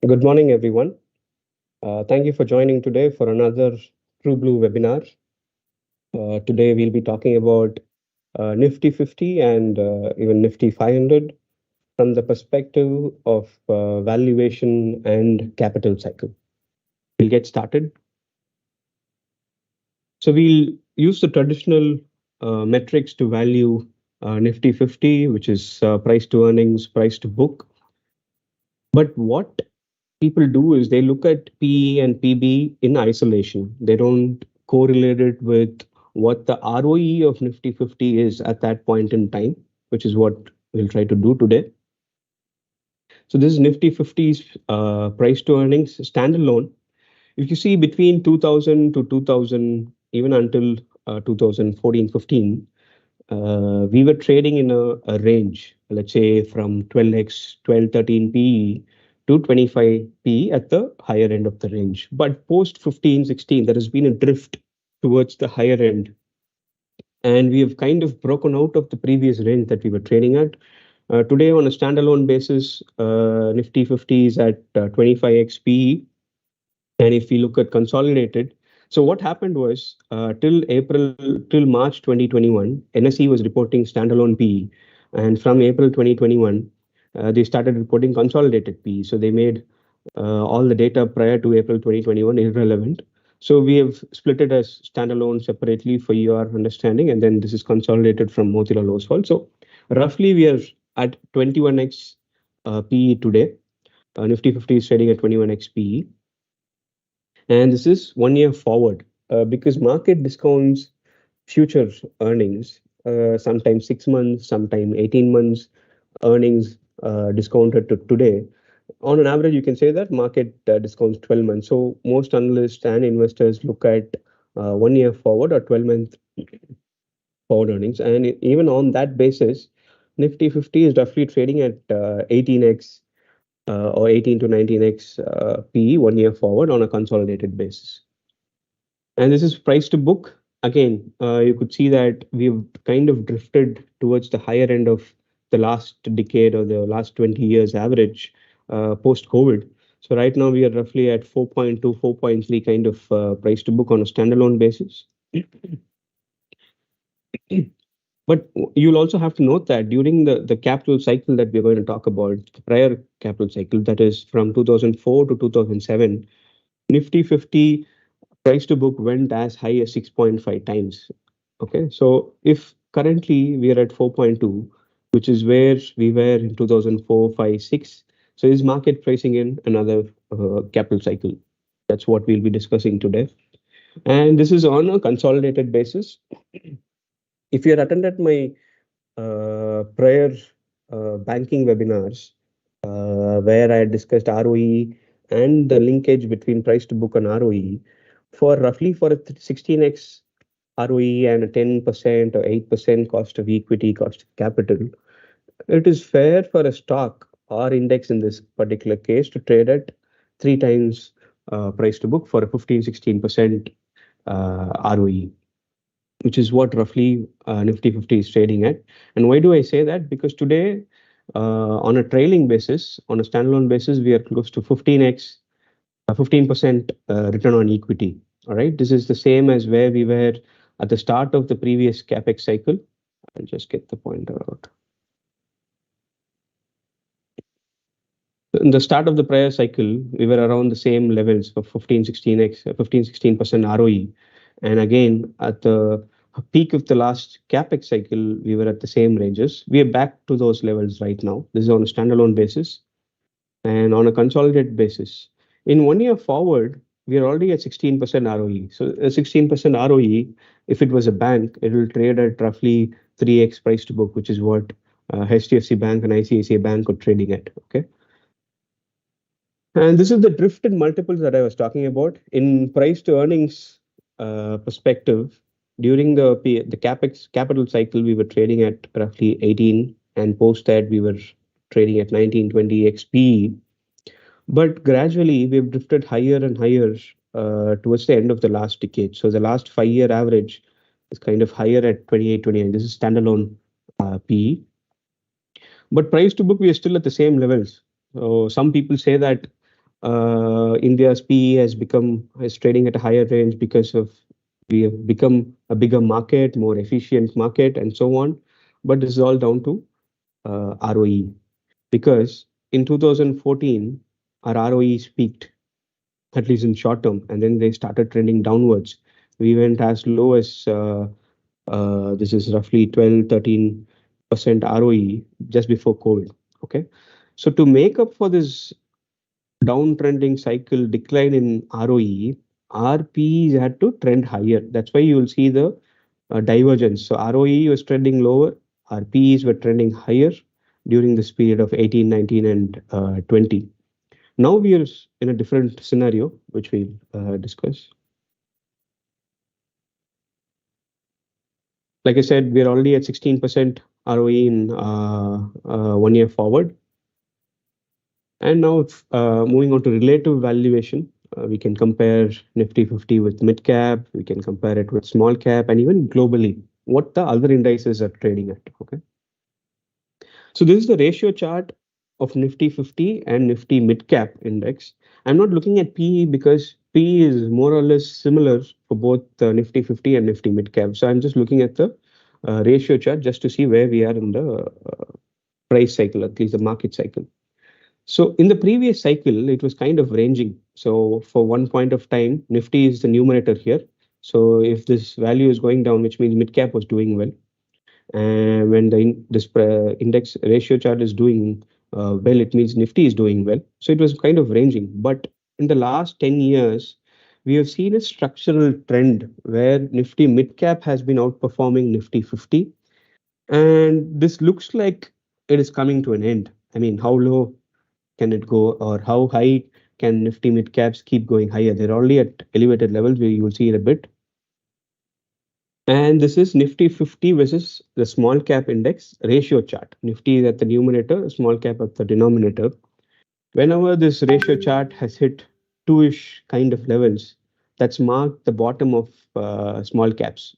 Good morning, everyone. Thank you for joining today for another TRUBLU webinar. Today, we'll be talking about Nifty 50 and even Nifty 500 from the perspective of valuation and capital cycle. We'll get started. So we'll use the traditional metrics to value Nifty 50, which is price to earnings, price to book. But what people do is they look at PE and PB in isolation. They don't correlate it with what the ROE of Nifty 50 is at that point in time, which is what we'll try to do today. So this is Nifty 50's price to earnings standalone. If you see between 2000 to 2000, even until 2014-15, we were trading in a range, let's say from 12x, 12, 13 PE to 25 PE at the higher end of the range. But post 15, 16, there has been a drift towards the higher end. And we have kind of broken out of the previous range that we were trading at. Today, on a standalone basis, Nifty 50 is at 25x PE. And if we look at consolidated, so what happened was till March 2021, NSE was reporting standalone PE, and from April 2021, they started reporting consolidated PE. So they made all the data prior to April 2021 irrelevant. So we have split it as standalone separately for your understanding, and then this is consolidated from Motilal Oswal. So roughly we are at 21x PE today. Nifty 50 is trading at 21x PE. And this is 1 year forward because market discounts future earnings, sometimes 6 months, sometimes 18 months earnings discounted to today. On an average, you can say that market discounts 12 months. So most analysts and investors look at 1 year forward or 12-month forward earnings. And even on that basis, Nifty 50 is roughly trading at 18x or 18 to 19x PE 1 year forward on a consolidated basis. And this is price to book. Again, you could see that we've kind of drifted towards the higher end of the last decade or the last 20 years average post-COVID. So right now we are roughly at 4.2, 4.3 kind of price to book on a standalone basis. But you'll also have to note that during the capital cycle that we're going to talk about, the prior capital cycle, that is from 2004 to 2007, Nifty 50 price to book went as high as 6.5 times. Okay, so if currently we are at 4.2, which is where we were in 2004, 5, 6, so is market pricing in another capital cycle? That's what we'll be discussing today. And this is on a consolidated basis. If you had attended my prior banking webinars, where I discussed ROE and the linkage between price to book and ROE, for roughly for a 16x ROE and a 10% or 8% cost of equity, cost of capital, it is fair for a stock or index in this particular case to trade at 3 times price to book for a 15-16% ROE, which is what roughly Nifty 50 is trading at. And why do I say that? Because today, on a trailing basis, on a standalone basis, we are close to 15x, 15% return on equity. All right, this is the same as where we were at the start of the previous capex cycle. I'll just get the pointer out. In the start of the prior cycle, we were around the same levels for 15-16% ROE. And again, at the peak of the last capex cycle, we were at the same ranges. We are back to those levels right now. This is on a standalone basis and on a consolidated basis. In 1 year forward, we are already at 16% ROE. So a 16% ROE, if it was a bank, it will trade at roughly 3x price to book, which is what HDFC Bank and ICICI Bank are trading at. Okay. And this is the drift in multiples that I was talking about. In price to earnings perspective, during the capex capital cycle, we were trading at roughly 18, and post that we were trading at 19, 20x PE. But gradually, we've drifted higher and higher towards the end of the last decade. So the last 5-year average is kind of higher at 28, 29. This is standalone PE. But price to book, we are still at the same levels. So some people say that India's PE is trading at a higher range because of we have become a bigger market, more efficient market, and so on. But this is all down to ROE, because in 2014 our ROEs peaked, at least in short term, and then they started trending downwards. We went as low as this is roughly 12, 13% ROE just before COVID. Okay, so to make up for this downtrending cycle decline in ROE, RPs had to trend higher. That's why you will see the divergence. So ROE was trending lower, RPs were trending higher during this period of 18, 19, and 20. Now we are in a different scenario, which we'll discuss. Like I said, we're already at 16% ROE in 1 year forward. And now moving on to relative valuation, we can compare Nifty 50 with mid-cap, we can compare it with small cap, and even globally, what the other indices are trading at. Okay. So this is the ratio chart of Nifty 50 and Nifty mid-cap index. I'm not looking at PE because PE is more or less similar for both Nifty 50 and Nifty mid-cap. So I'm just looking at the ratio chart just to see where we are in the price cycle, at least the market cycle. So in the previous cycle, it was kind of ranging. So for one point of time, Nifty is the numerator here. So if this value is going down, which means mid-cap was doing well. And when this index ratio chart is doing well, it means Nifty is doing well. So it was kind of ranging. But in the last 10 years, we have seen a structural trend where Nifty mid-cap has been outperforming Nifty 50. And this looks like it is coming to an end. I mean, how low can it go, or how high can Nifty mid-caps keep going higher? They're already at elevated levels where you will see it a bit. And this is Nifty 50 versus the small cap index ratio chart. Nifty is at the numerator, small cap at the denominator. Whenever this ratio chart has hit two-ish kind of levels, that's marked the bottom of small caps.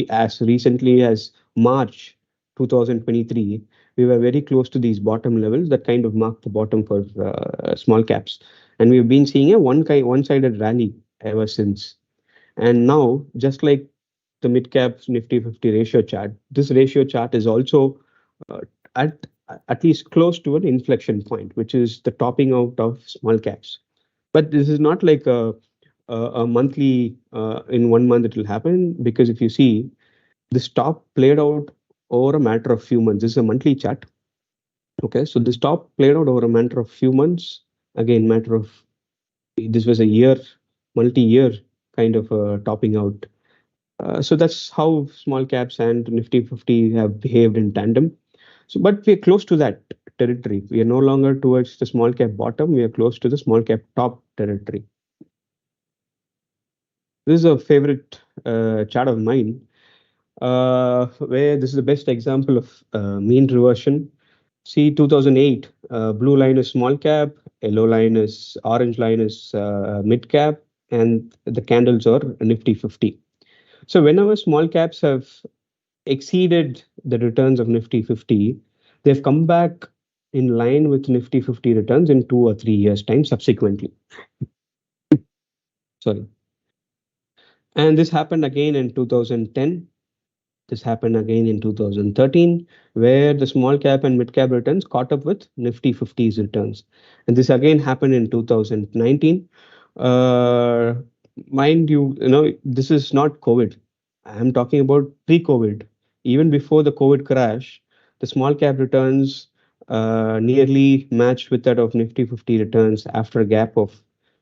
As recently as March 2023, we were very close to these bottom levels that kind of marked the bottom for small caps. And we've been seeing a one-sided rally ever since. And now, just like the mid-cap Nifty 50 ratio chart, this ratio chart is also uh, at least close to an inflection point, which is the topping out of small caps. But this is not like a monthly, in 1 month it will happen, because if you see, this top played out over a matter of few months. This is a monthly chart. Okay, so this top played out over a matter of few months. Again, matter of, this was a year, multi-year kind of topping out. So that's how small caps and Nifty 50 have behaved in tandem. So, but we are close to that territory. We are no longer towards the small cap bottom. We are close to the small cap top territory. This is a favorite chart of mine, where this is the best example of mean reversion. See, 2008, blue line is small cap, yellow line is, orange line is mid cap, and the candles are Nifty 50. So whenever small caps have exceeded the returns of Nifty 50, they've come back in line with Nifty 50 returns in 2 or 3 years' time subsequently. Sorry. And this happened again in 2010. This happened again in 2013, where the small cap and mid cap returns caught up with Nifty 50's returns. And this again happened in 2019. Uh, Mind you, this is not COVID. I'm talking about pre-COVID. Even before the COVID crash, the small cap returns nearly matched with that of Nifty 50 returns after a gap of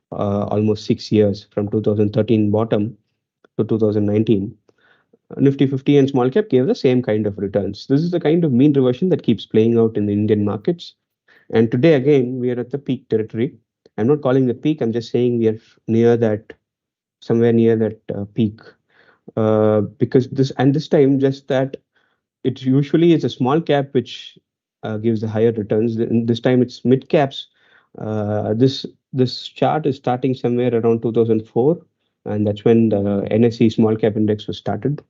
almost 6 years from 2013 bottom to 2019. Nifty 50 and small cap gave the same kind of returns. This is the kind of mean reversion that keeps playing out in the Indian markets. And today, again, we are at the peak territory. I'm not calling the peak, I'm just saying we are near that, somewhere near that peak. Because this time, just that it usually is a small cap which gives the higher returns. This time it's mid caps. This chart is starting somewhere around 2004, and that's when the NSE small cap index was started.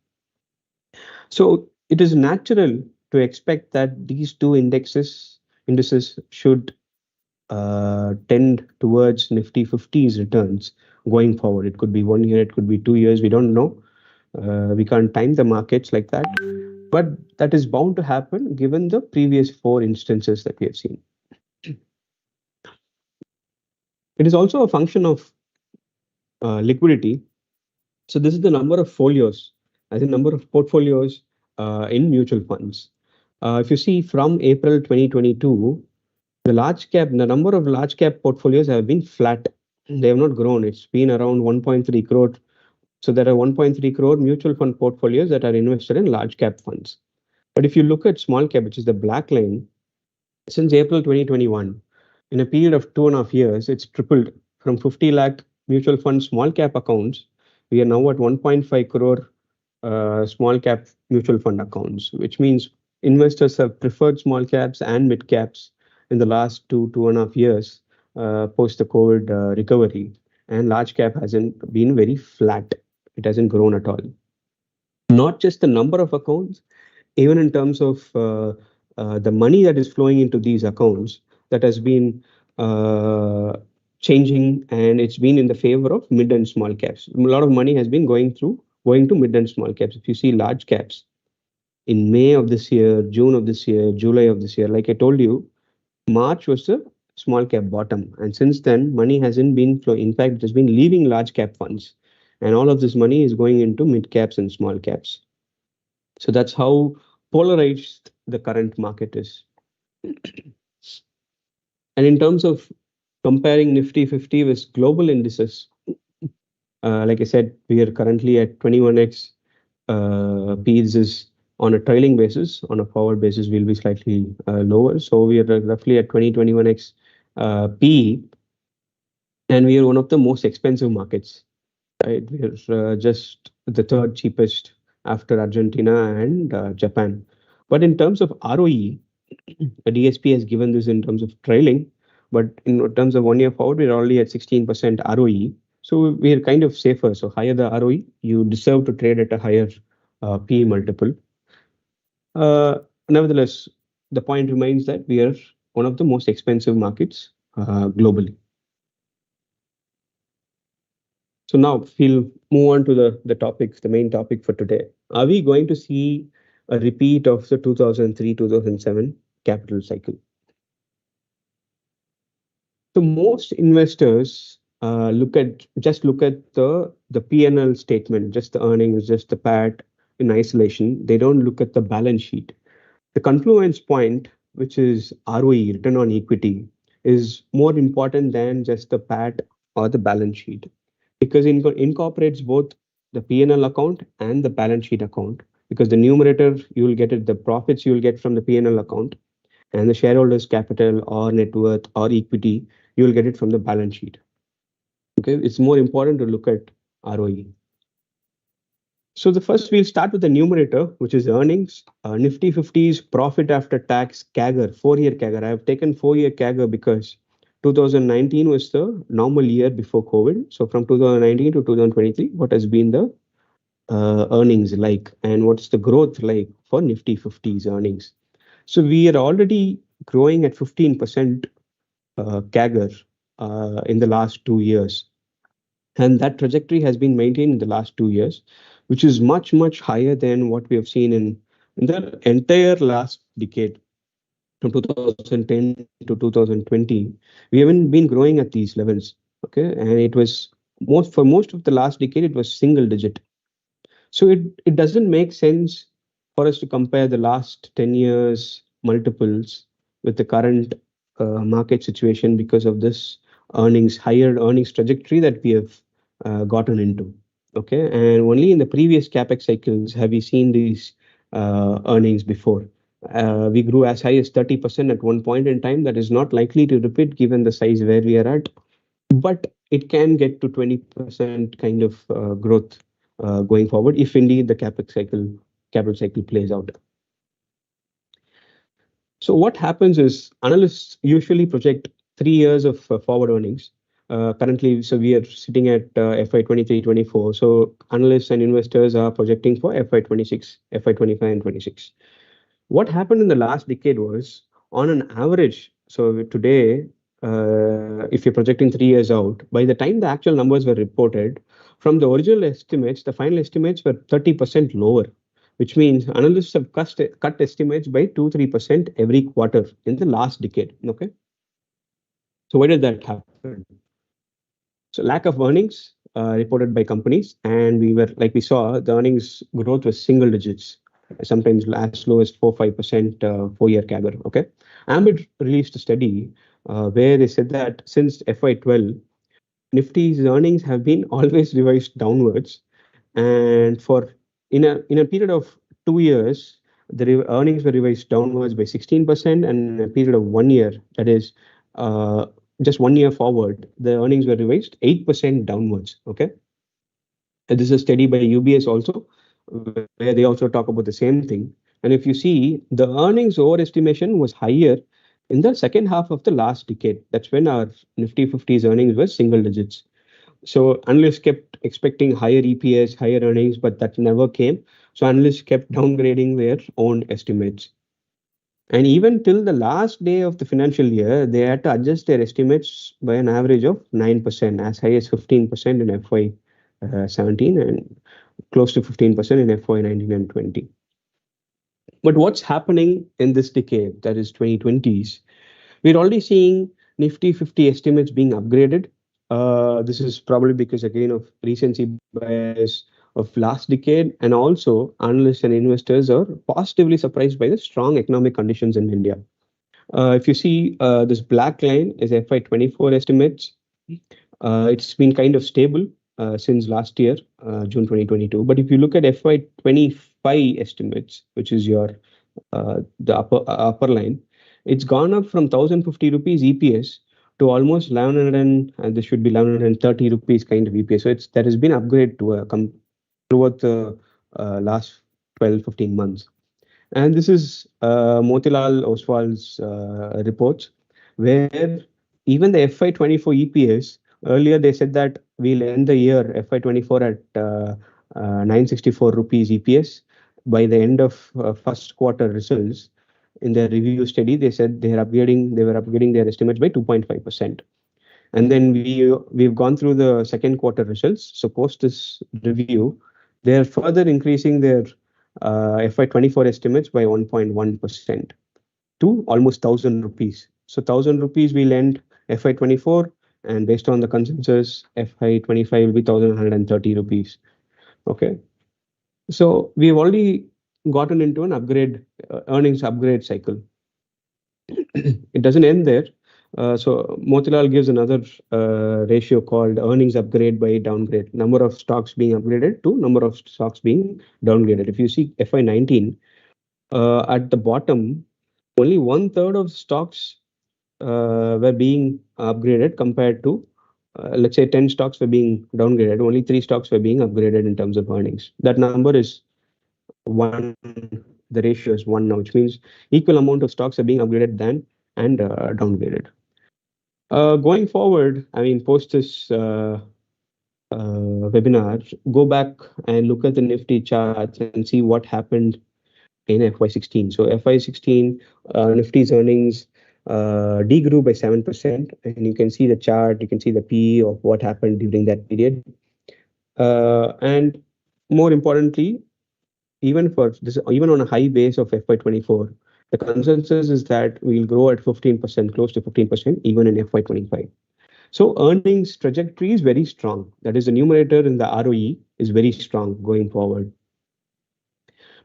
So it is natural to expect that these two indices should tend towards Nifty 50's returns going forward. It could be 1 year, it could be 2 years, we don't know. We can't time the markets like that, but that is bound to happen given the previous four instances that we have seen. It is also a function of liquidity. So this is the number of folios, as in number of portfolios in mutual funds. If you see from April 2022, the number of large cap portfolios have been flat. They have not grown. It's been around 1.3 crore. So there are 1.3 crore mutual fund portfolios that are invested in large cap funds. But if you look at small cap, which is the black line, since April 2021, in a period of 2.5 years, it's tripled from 50 lakh mutual fund small cap accounts. We are now at 1.5 crore small cap mutual fund accounts, which means investors have preferred small caps and mid caps in the last 2.5 years post the COVID recovery. And large cap hasn't been very flat. It hasn't grown at all. Not just the number of accounts, even in terms of the money that is flowing into these accounts, that has been changing, and it's been in the favor of mid and small caps. A lot of money has been going to mid and small caps. If you see large caps in May of this year, June of this year, July of this year, like I told you, March was the small cap bottom, and since then money hasn't been flowing. In fact, it has been leaving large cap funds, and all of this money is going into mid caps and small caps. So that's how polarized the current market is. And in terms of comparing Nifty 50 with global indices, like I said, we are currently at 21x. P is on a trailing basis. On a forward basis, we'll be slightly lower. So we are roughly at 21x P, and we are one of the most expensive markets. Right, we are just the third cheapest after Argentina and Japan. But in terms of ROE, the DSP has given this in terms of trailing, but in terms of 1 year forward, we're already at 16% ROE. So we're kind of safer. So higher the ROE, you deserve to trade at a higher PE multiple. Nevertheless, the point remains that we are one of the most expensive markets globally. So now we'll move on to the main topic for today. Are we going to see a repeat of the 2003-2007 capital cycle? So most investors look at the P&L statement, just the earnings, just the PAT in isolation. They don't look at the balance sheet. The confluence point, which is ROE, return on equity, is more important than just the PAT or the balance sheet, because it incorporates both the P&L account and the balance sheet account. Because the numerator, you will get it, the profits you will get from the P&L account, and the shareholders' capital or net worth or equity, you will get it from the balance sheet. Okay, it's more important to look at ROE. So we'll start with the numerator, which is earnings. Nifty 50's profit after tax CAGR, 4-year CAGR. I have taken 4-year CAGR because 2019 was the normal year before COVID. So from 2019 to 2023, what has been the earnings like, and what's the growth like for Nifty 50's earnings? So we are already growing at 15% CAGR in the last 2 years. And that trajectory has been maintained in the last 2 years, which is much, much higher than what we have seen in the entire last decade. From 2010 to 2020, we haven't been growing at these levels. Okay, and it was for most of the last decade, it was single digit. So it doesn't make sense for us to compare the last 10 years multiples with the current market situation because of this higher earnings trajectory that we have gotten into. Okay, and only in the previous capex cycles have we seen these earnings before. We grew as high as 30% at one point in time. That is not likely to repeat given the size where we are at, but it can get to 20% kind of growth going forward if indeed the capital cycle plays out. So what happens is analysts usually project 3 years of forward earnings. Currently, so we are sitting at FY 23-24. So analysts and investors are projecting for FY 26, FY 25 and 26. What happened in the last decade was, on an average, so today if you're projecting 3 years out, by the time the actual numbers were reported, from the original estimates, the final estimates were 30% lower, which means analysts have cut estimates by 2-3% every quarter in the last decade. Okay. So why did that happen? So lack of earnings reported by companies, and we saw the earnings growth was single digits, sometimes as low as 4-5% 4-year CAGR. Okay, Ambit released a study where they said that since FY12, Nifty's earnings have been always revised downwards, and for in a period of 2 years, the earnings were revised downwards by 16%, and in a period of 1 year, that is uh, just 1 year forward, the earnings were revised 8% downwards. Okay, and this is a study by UBS also, where they also talk about the same thing. And if you see, the earnings overestimation was higher in the second half of the last decade. That's when our Nifty 50's earnings were single digits. So analysts kept expecting higher EPS, higher earnings, but that never came. So analysts kept downgrading their own estimates. And even till the last day of the financial year, they had to adjust their estimates by an average of 9%, as high as 15% in FY17 and close to 15% in FY19 and 20. But what's happening in this decade, that is 2020s, we're already seeing Nifty 50 estimates being upgraded. This is probably because, again, of recency bias of last decade, and also analysts and investors are positively surprised by the strong economic conditions in India. If you see, this black line is FY24 estimates. It's been kind of stable since last year, June 2022. But if you look at FY25 estimates, which is the upper line, it's gone up from 1,050 rupees EPS to almost 1100, and this should be 1130 rupees kind of EPS. So that has been upgraded to throughout the last 12-15 months. And this is Motilal Oswal's reports, where even the FY24 EPS, earlier they said that we'll end the year FY24 at 964 rupees EPS. By the end of first quarter results, in their review study, they said they were upgrading their estimates by 2.5%. And then we've gone through the second quarter results. So post this review, they are further increasing their FY24 estimates by 1.1% to almost 1,000 rupees. So 1,000 rupees will end FY24, and based on the consensus, FY25 will be 1,130 rupees. Okay, so we've already gotten into an earnings upgrade cycle. It doesn't end there. So Motilal gives another ratio called earnings upgrade by downgrade, number of stocks being upgraded to number of stocks being downgraded. If you see FY19, at the bottom, only 1/3 of stocks were being upgraded compared to, let's say, 10 stocks were being downgraded. Only 3 stocks were being upgraded in terms of earnings. That number is 1. The ratio is 1 now, which means equal amount of stocks are being upgraded and downgraded. Going forward, I mean, post this webinar, go back and look at the Nifty charts and see what happened in FY16. So FY16, Nifty's earnings degrew by 7%, and you can see the chart, you can see the PE of what happened during that period. And more importantly, even on a high base of FY24, the consensus is that we'll grow at 15%, close to 15%, even in FY25. So earnings trajectory is very strong. That is, the numerator in the ROE is very strong going forward.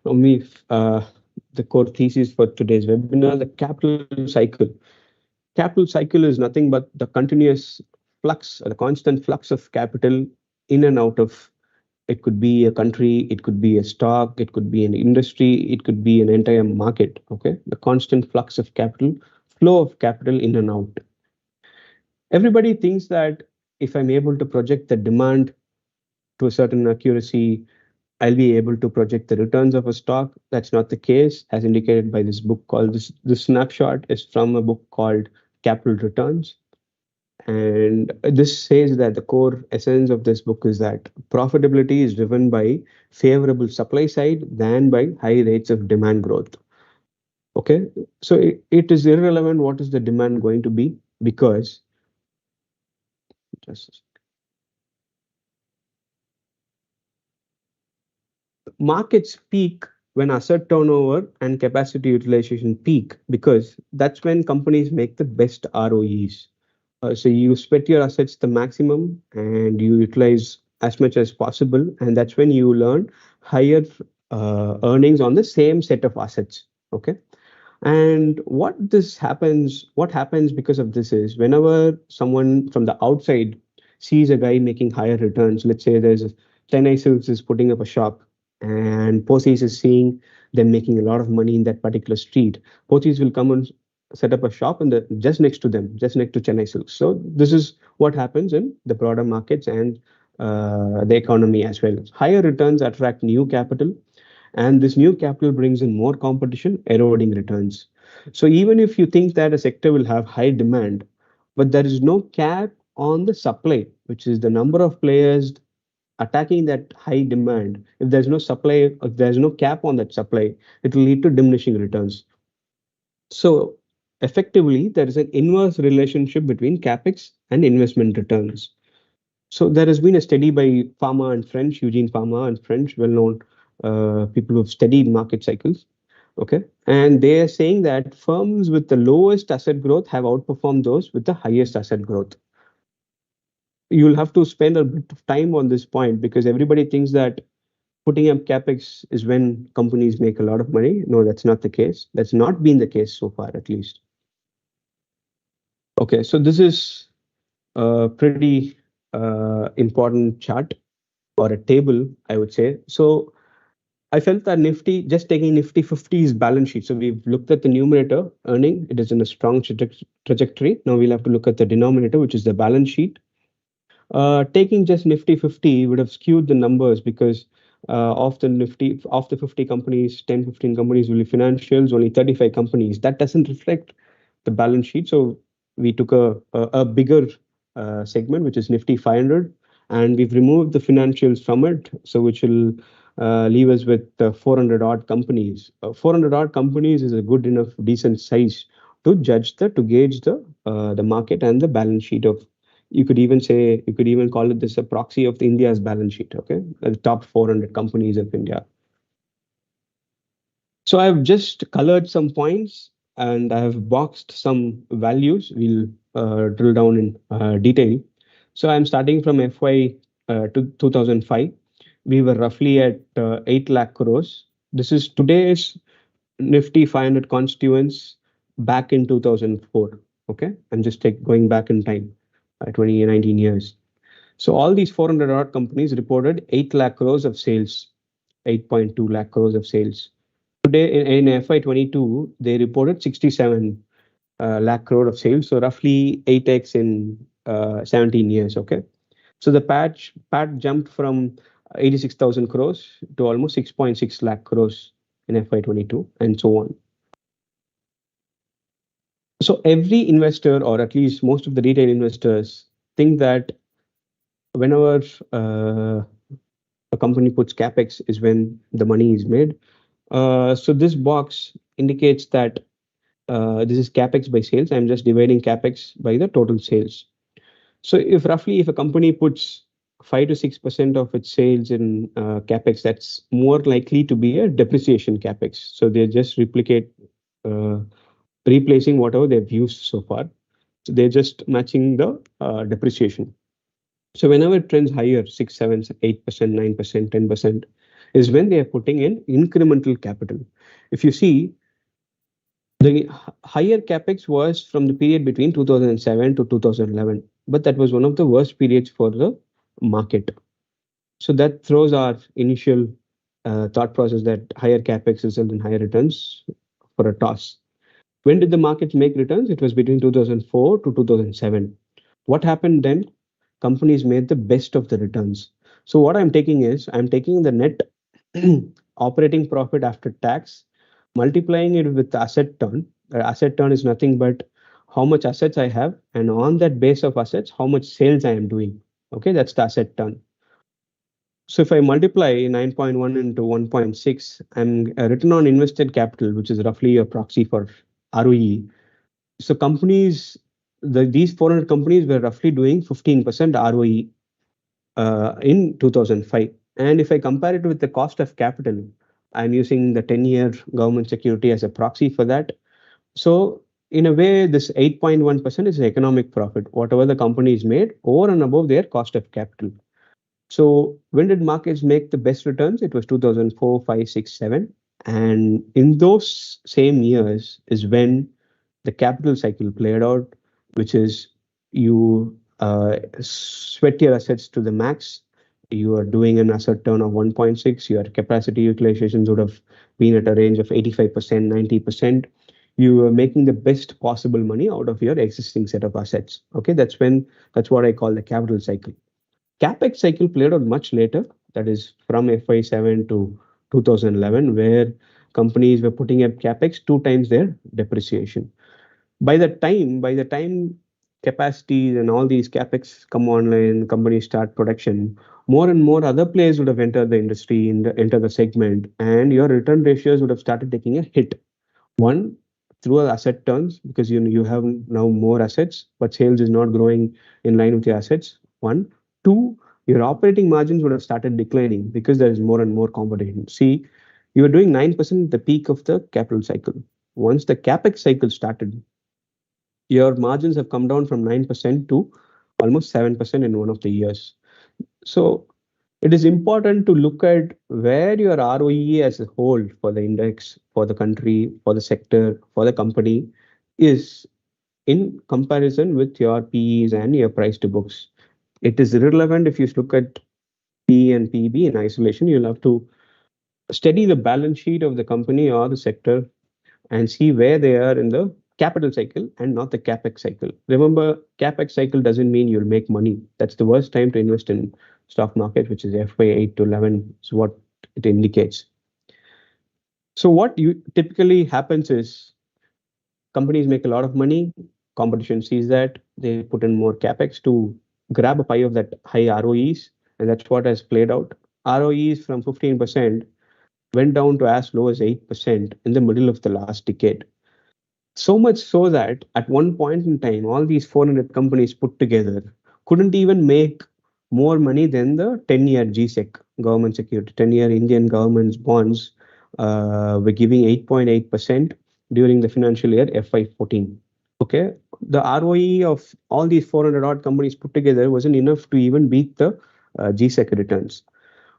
Now, the core thesis for today's webinar, the capital cycle. Capital cycle is nothing but the continuous flux, or the constant flux of capital in and out of. It could be a country, it could be a stock, it could be an industry, it could be an entire market. Okay, the constant flux of capital, flow of capital in and out. Everybody thinks that if I'm able to project the demand to a certain accuracy, I'll be able to project the returns of a stock. That's not the case, as indicated by this book called this snapshot is from a book called Capital Returns. And this says that the core essence of this book is that profitability is driven by favorable supply side than by high rates of demand growth. Okay, so it is irrelevant what is the demand going to be. because just markets peak when asset turnover and capacity utilization peak, because that's when companies make the best ROEs. So you sweat your assets the maximum and you utilize as much as possible, and that's when you learn higher earnings on the same set of assets. Okay. And what happens because of this is, whenever someone from the outside sees a guy making higher returns, let's say there's Chennai Silks is putting up a shop and Pothys is seeing them making a lot of money in that particular street. Pothys will come and set up a shop in the just next to them, just next to Chennai Silks. So this is what happens in the broader markets and the economy as well. Higher returns attract new capital, and this new capital brings in more competition, eroding returns. So even if you think that a sector will have high demand, but there is no cap on the supply, which is the number of players attacking that high demand. If there's no supply, if there's no cap on that supply, it will lead to diminishing returns. So effectively, there is an inverse relationship between capex and investment returns. So there has been a study by Pharma and French, Eugene Pharma and French, well-known people who've studied market cycles. Okay, and they are saying that firms with the lowest asset growth have outperformed those with the highest asset growth. You'll have to spend a bit of time on this point, because everybody thinks that putting up capex is when companies make a lot of money. No, that's not the case. That's not been the case so far, at least. Okay, so this is a pretty important chart or a table, I would say. So I felt that Nifty, just taking Nifty 50's balance sheet. So we've looked at the numerator earning, it is in a strong trajectory. Now we'll have to look at the denominator, which is the balance sheet. Taking just Nifty 50 would have skewed the numbers, because of the 50 companies, 10, 15 companies will be financials, only 35 companies. That doesn't reflect the balance sheet. So we took a bigger segment, which is Nifty 500, and we've removed the financials from it. So which will leave us with 400 odd companies. 400 odd companies is a good enough, decent size to gauge the market and the balance sheet of. You could even call it this a proxy of India's balance sheet. Okay, the top 400 companies of India. So I've just colored some points and I have boxed some values. We'll drill down in detail. So I'm starting from FY to 2005. We were roughly at 8 lakh crores. This is today's Nifty 500 constituents back in 2004. Okay, I'm just going back in time, 19 years. So all these 400 odd companies reported 8 lakh crores of sales, 8.2 lakh crores of sales. Today in FY22, they reported 67 lakh crore of sales, so roughly 8x in 17 years. Okay, so the PAT jumped from 86,000 crores to almost 6.6 lakh crores in FY22, and so on. So every investor, or at least most of the retail investors, think that whenever a company puts capex is when the money is made. So this box indicates that this is capex by sales. I'm just dividing capex by the total sales. So if a company puts 5 to 6% of its sales in capex, that's more likely to be a depreciation capex. So they just replacing whatever they've used so far. So they're just matching the depreciation. So whenever it trends higher, 6, 7, 8%, 9%, 10%, is when they are putting in incremental capital. If you see, the higher capex was from the period between 2007 to 2011, but that was one of the worst periods for the market. So that throws our initial thought process that higher capex result in higher returns for a toss. When did the market make returns? It was between 2004 to 2007. What happened then? Companies made the best of the returns. So what I'm taking is, I'm taking the net operating profit after tax, multiplying it with the asset turn. Asset turn is nothing but how much assets I have, and on that base of assets, how much sales I am doing. Okay, that's the asset turn. So if I multiply 9.1 into 1.6, I'm a return on invested capital, which is roughly a proxy for ROE. So companies these 400 companies were roughly doing 15% ROE in 2005. And if I compare it with the cost of capital, I'm using the 10-year government security as a proxy for that. So in a way, this 8.1% is economic profit, whatever the company is made over and above their cost of capital. So when did markets make the best returns? It was 2004, 5, 6, 7. And in those same years is when the capital cycle played out, which is you sweat your assets to the max. You are doing an asset turn of 1.6. Your capacity utilizations would have been at a range of 85%, 90%. You are making the best possible money out of your existing set of assets. Okay, that's what I call the capital cycle. CapEx cycle played out much later, that is from FY7 to 2011, where companies were putting up CapEx 2 times their depreciation. By the time capacities and all these CapEx come online, companies start production, more and more other players would have entered the industry, enter the segment, and your return ratios would have started taking a hit. One, through asset turns, because you have now more assets, but sales is not growing in line with your assets. One. Two, your operating margins would have started declining because there is more and more competition. See, you were doing 9% at the peak of the capital cycle. Once the CapEx cycle started, your margins have come down from 9% to almost 7% in one of the years. So it is important to look at where your ROE as a whole for the index, for the country, for the sector, for the company is in comparison with your PEs and your price to books. It is irrelevant if you look at PE and PB in isolation. You'll have to study the balance sheet of the company or the sector and see where they are in the capital cycle and not the capex cycle. Remember, capex cycle doesn't mean you'll make money. That's the worst time to invest in stock market, which is FY 8 to 11 is what it indicates. So what you typically happens is companies make a lot of money, competition sees that, they put in more capex to grab a pie of that high ROEs, and that's what has played out. ROEs from 15% went down to as low as 8% in the middle of the last decade. So much so that at one point in time, all these 400 companies put together couldn't even make more money than the 10-year GSEC government security, 10-year Indian government's bonds were giving 8.8% during the financial year FY14. Okay, the ROE of all these 400 odd companies put together wasn't enough to even beat the GSEC returns.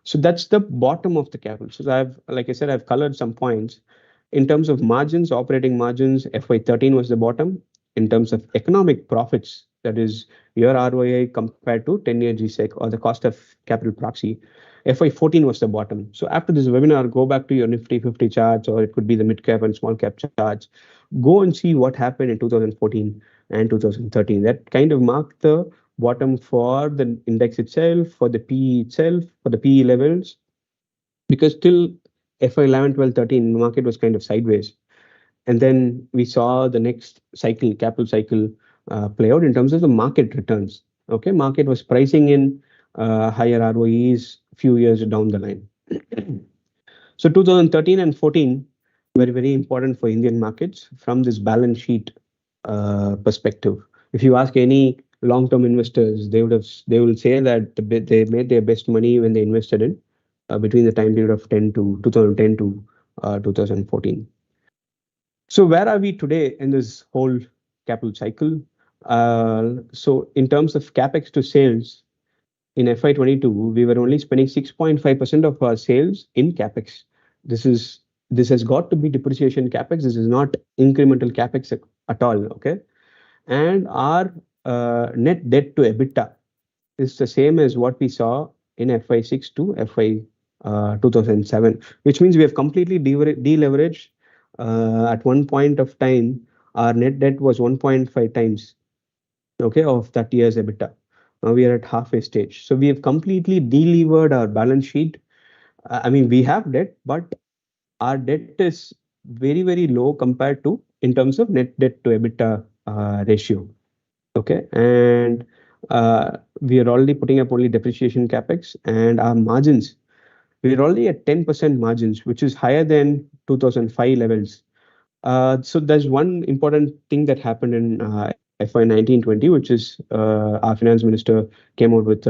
So that's the bottom of the capital. So like I said, I've colored some points. In terms of margins, operating margins, FY13 was the bottom. In terms of economic profits, that is your ROI compared to 10-year GSEC or the cost of capital proxy, FY14 was the bottom. So after this webinar, go back to your Nifty 50 charts, or it could be the mid-cap and small-cap charts. Go and see what happened in 2014 and 2013. That kind of marked the bottom for the index itself, for the PE itself, for the PE levels, because till FY 11, 12, 13, the market was kind of sideways. And then we saw the next cycle, capital cycle, play out in terms of the market returns. Okay, market was pricing in higher ROEs few years down the line. So 2013 and 14 were very important for Indian markets from this balance sheet perspective. If you ask any long-term investors, they will say that they made their best money when they invested in between the time period of 2010 to 2014. So where are we today in this whole capital cycle? So in terms of capex to sales, in FY22, we were only spending 6.5% of our sales in capex. This has got to be depreciation capex. This is not incremental capex at all. Okay, and our net debt to EBITDA is the same as what we saw in FY6 to FY 2007, which means we have completely deleveraged. At one point of time, our net debt was 1.5 times, okay, of that year's EBITDA. Now we are at halfway stage. So we have completely delevered our balance sheet. I mean, we have debt, but our debt is very, very low compared to in terms of net debt to EBITDA ratio. Okay, and we are already putting up only depreciation capex, and our margins, we're already at 10% margins, which is higher than 2005 levels. So there's one important thing that happened in FY 1920, which is our finance minister came out with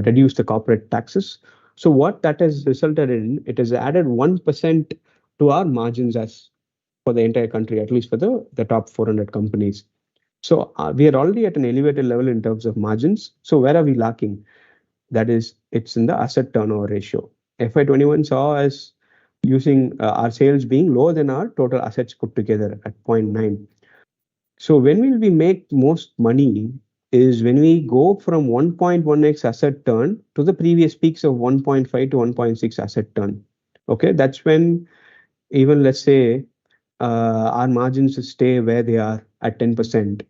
reduce the corporate taxes. So what that has resulted in, it has added 1% to our margins as for the entire country, at least for the top 400 companies. So we are already at an elevated level in terms of margins. So where are we lacking? That is, it's in the asset turnover ratio. FY21 saw us using our sales being lower than our total assets put together at 0.9. So when will we make most money is when we go from 1.1x asset turn to the previous peaks of 1.5 to 1.6 asset turn. Okay, that's when even let's say our margins stay where they are at 10%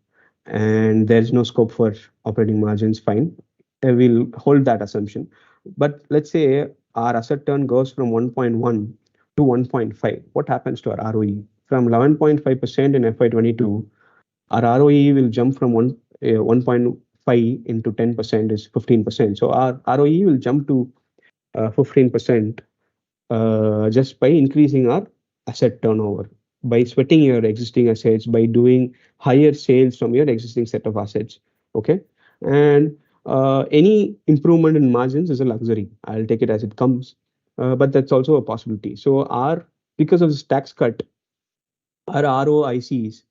and there's no scope for operating margins, fine. We'll hold that assumption. But let's say our asset turn goes from 1.1 to 1.5. What happens to our ROE? From 11.5% in FY22, our ROE will jump from 1.5 into 10% is 15%. So our ROE will jump to 15% just by increasing our asset turnover, by sweating your existing assets, by doing higher sales from your existing set of assets. Okay. And any improvement in margins is a luxury. I'll take it as it comes. But that's also a possibility. So because of this tax cut, our ROICs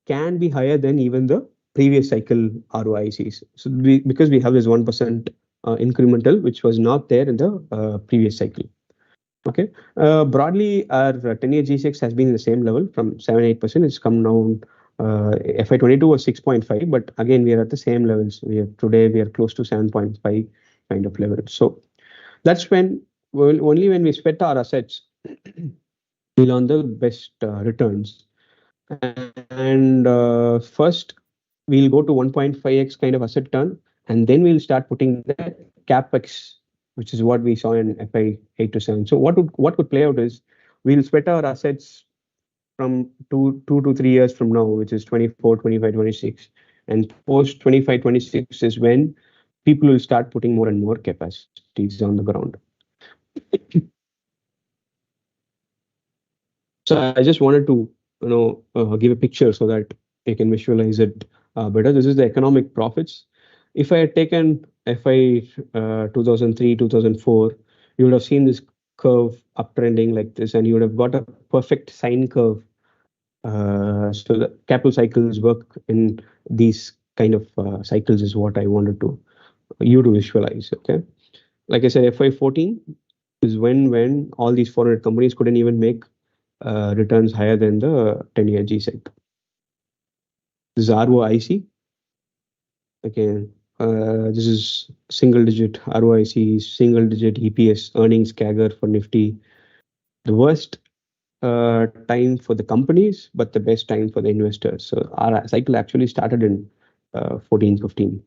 can be higher than even the previous cycle ROICs. So because we have this 1% incremental, which was not there in the previous cycle. Okay. Broadly, our 10-year G6 has been in the same level from 7-8%. It's come down. FY22 was 6.5, but again, we are at the same levels. Today we are close to 7.5 kind of level. So that's when only when we sweat our assets, we'll earn the best returns. And first, we'll go to 1.5x kind of asset turn, and then we'll start putting the capex, which is what we saw in FY 8 to 7. So what would play out is we'll sweat our assets from 2 to 3 years from now, which is 24, 25, 26. And post 25, 26 is when people will start putting more and more capacities on the ground. So I just wanted to give a picture so that you can visualize it better. This is the economic profits. If I had taken FY 2003, 2004, you would have seen this curve uptrending like this, and you would have got a perfect sine curve. So the capital cycles work in these kind of cycles is what I wanted you to visualize. Okay, like I said, FY14 is when all these 400 companies couldn't even make returns higher than the 10-year G-Sec. This is ROIC. Again, this is single-digit ROIC, single-digit EPS earnings CAGR for Nifty. The worst time for the companies, but the best time for the investors. So our cycle actually started in 14, 15.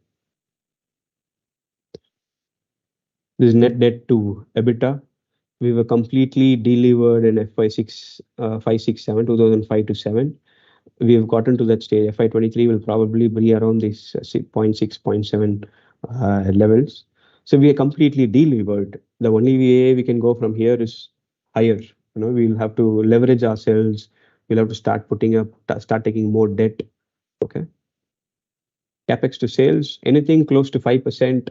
This is net debt to EBITDA. We were completely delevered in FY6, 5, 6, 7, 2005 to 7. We have gotten to that stage. FY23 will probably be around this 0.6, 0.7 levels. So we are completely delevered. The only way we can go from here is higher. We'll have to leverage ourselves. We'll have to start taking more debt. Okay. Capex to sales, anything close to 5%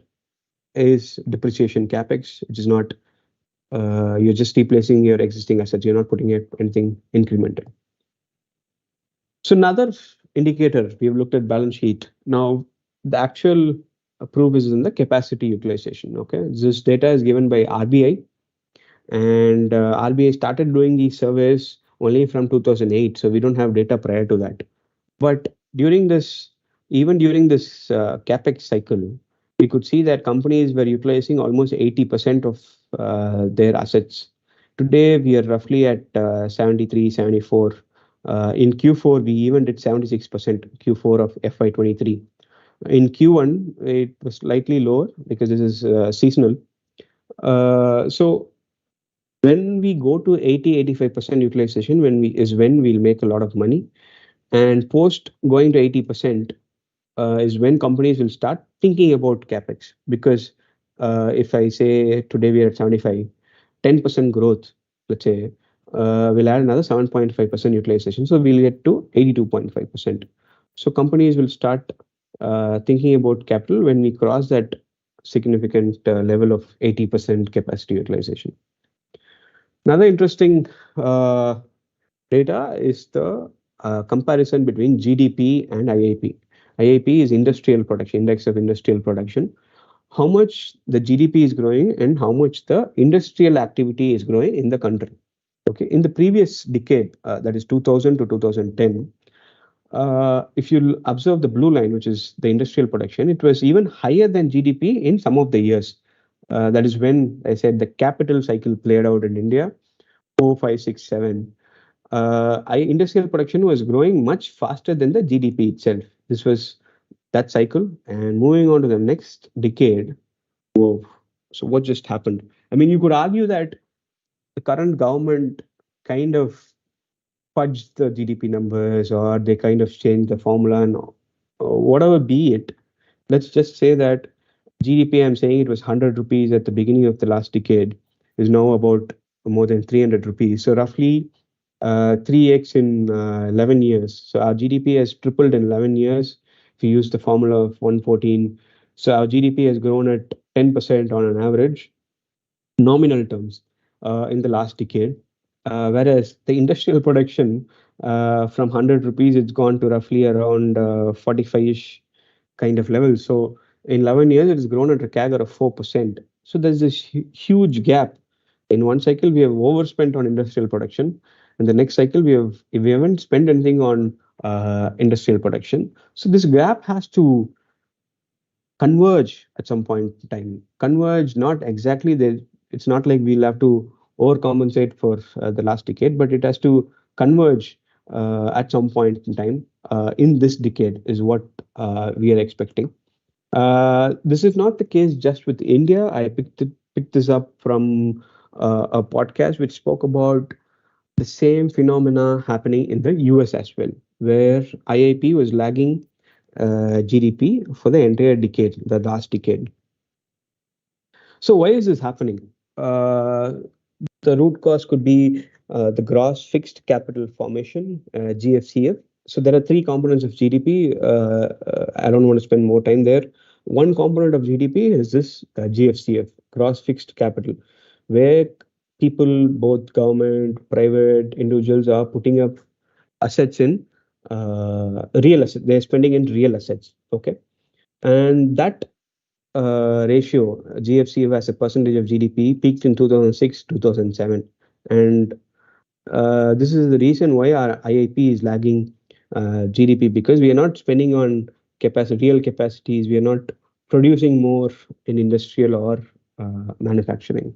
is depreciation capex, which is not, you're just replacing your existing assets. You're not putting anything incremental. So another indicator, we have looked at balance sheet. Now, the actual proof is in the capacity utilization. Okay, this data is given by RBI, and RBI started doing these surveys only from 2008, so we don't have data prior to that. But even during this capex cycle, we could see that companies were utilizing almost 80% of their assets. Today, we are roughly at 73, 74. In Q4, we even did 76% Q4 of FY23. In Q1, it was slightly lower because this is seasonal. So when we go to 80, 85% utilization, when we'll make a lot of money. And post going to 80% is when companies will start thinking about capex. Because if I say today we are at 75, 10% growth, let's say, we'll add another 7.5% utilization. So we'll get to 82.5%. So companies will start thinking about capital when we cross that significant level of 80% capacity utilization. Another interesting uh, data is the comparison between GDP and IIP. IIP is industrial production, index of industrial production. How much the GDP is growing and how much the industrial activity is growing in the country. Okay, in the previous decade, that is 2000 to 2010, if you observe the blue line, which is the industrial production, it was even higher than GDP in some of the years. That is when I said the capital cycle played out in India, 4, 5, 6, 7. Industrial production was growing much faster than the GDP itself. This was that cycle. And moving on to the next decade, whoa. So what just happened? I mean, you could argue that the current government kind of fudged the GDP numbers or they kind of changed the formula and whatever be it. Let's just say that GDP, I'm saying it was 100 rupees at the beginning of the last decade, is now about more than 300 rupees. So roughly 3x in 11 years. So our GDP has tripled in 11 years. If you use the formula of 114, so our GDP has grown at 10% on an average, nominal terms, in the last decade. Whereas the industrial production from 100 rupees, it's gone to roughly around 45-ish kind of level. So in 11 years, it has grown at a CAGR of 4%. So there's this huge gap. In one cycle, we have overspent on industrial production. In the next cycle, we haven't spent anything on industrial production. So this gap has to converge at some point in time. Converge, not exactly the. It's not like we'll have to overcompensate for the last decade, but it has to converge at some point in time in this decade is what we are expecting. This is not the case just with India. I picked this up from a podcast which spoke about the same phenomena happening in the US as well, where IIP was lagging GDP for the entire decade, the last decade. So why is this happening? Uh, the root cause could be the gross fixed capital formation, GFCF. So there are three components of GDP. I don't want to spend more time there. One component of GDP is this GFCF, gross fixed capital, where people, both government, private, individuals are putting up assets in real assets. They're spending in real assets. Okay. And that ratio, GFCF as a percentage of GDP, peaked in 2006, 2007. And this is the reason why our IIP is lagging GDP, because we are not spending on capacity, real capacities. We are not producing more in industrial or manufacturing.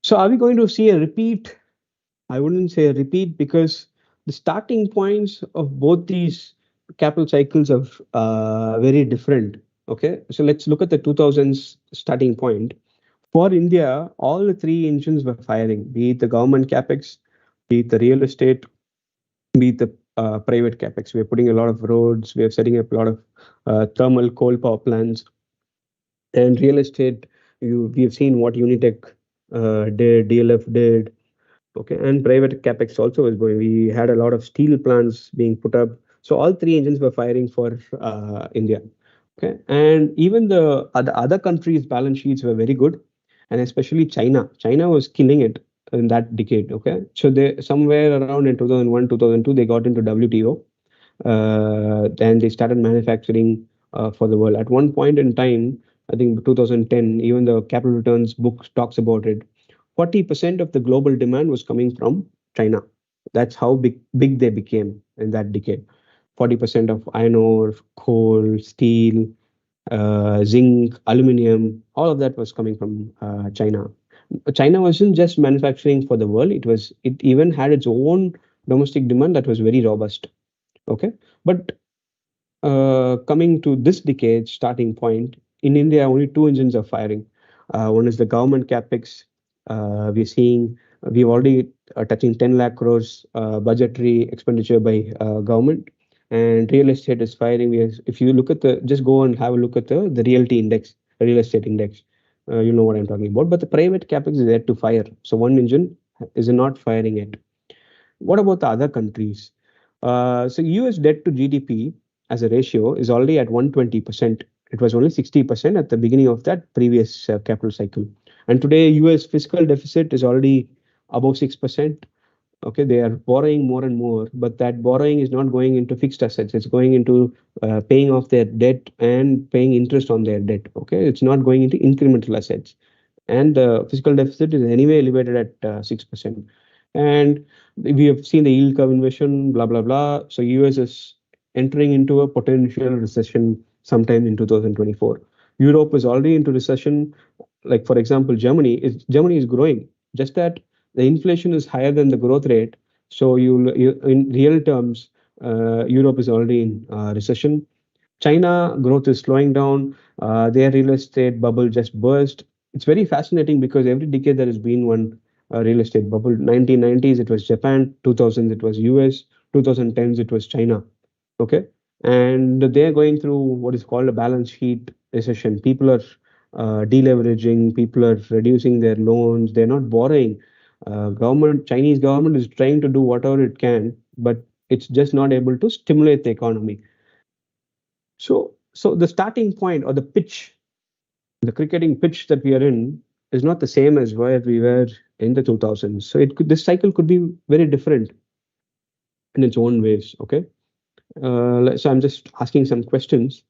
So are we going to see a repeat? I wouldn't say a repeat, because the starting points of both these capital cycles are very different. Okay, so let's look at the 2000s starting point. For India, all the three engines were firing, be it the government capex, be it the real estate, be it the private capex. We're putting a lot of roads, we're setting up a lot of thermal coal power plants, and real estate. We've seen what Unitech did, DLF did. Okay, and private capex also was going. We had a lot of steel plants being put up. So all three engines were firing for India. Okay, and even the other countries' balance sheets were very good, and especially China. China was killing it in that decade. Okay, so they somewhere around in 2001, 2002, they got into WTO. Then they started manufacturing for the world. At one point in time, I think 2010, even the capital returns book talks about it. 40% of the global demand was coming from China. That's how big they became in that decade. 40% of iron ore, coal, steel, zinc, aluminum, all of that was coming from China. China wasn't just manufacturing for the world; it even had its own domestic demand that was very robust. Okay, but coming to this decade starting point, in India, only two engines are firing. One is the government capex. We're seeing we've already touching 10 lakh crores budgetary expenditure by government, and real estate is firing. If you look at just go and have a look at the realty index, real estate index, you know what I'm talking about. But the private capex is there to fire. So one engine is not firing it. What about the other countries? So US debt to GDP as a ratio is already at 120%. It was only 60% at the beginning of that previous capital cycle. And today, US fiscal deficit is already above 6%. Okay, they are borrowing more and more, but that borrowing is not going into fixed assets. It's going into paying off their debt and paying interest on their debt. Okay, it's not going into incremental assets, and the fiscal deficit is anyway elevated at 6%. And we have seen the yield curve inversion, blah blah blah. So US is entering into a potential recession sometime in 2024. Europe is already into recession. Like for example, Germany is growing, just that the inflation is higher than the growth rate. So you in real terms, Europe is already in recession. China growth is slowing down. Their real estate bubble just burst. It's very fascinating because every decade there has been one real estate bubble. 1990s it was Japan, 2000s it was US, 2010s it was China. Okay, and they're going through what is called a balance sheet recession. People are deleveraging. People are reducing their loans. They're not borrowing. Chinese government is trying to do whatever it can, but it's just not able to stimulate the economy. So the starting point or the pitch, the cricketing pitch that we are in is not the same as where we were in the 2000s. So this cycle could be very different in its own ways. Okay, so I'm just asking some questions.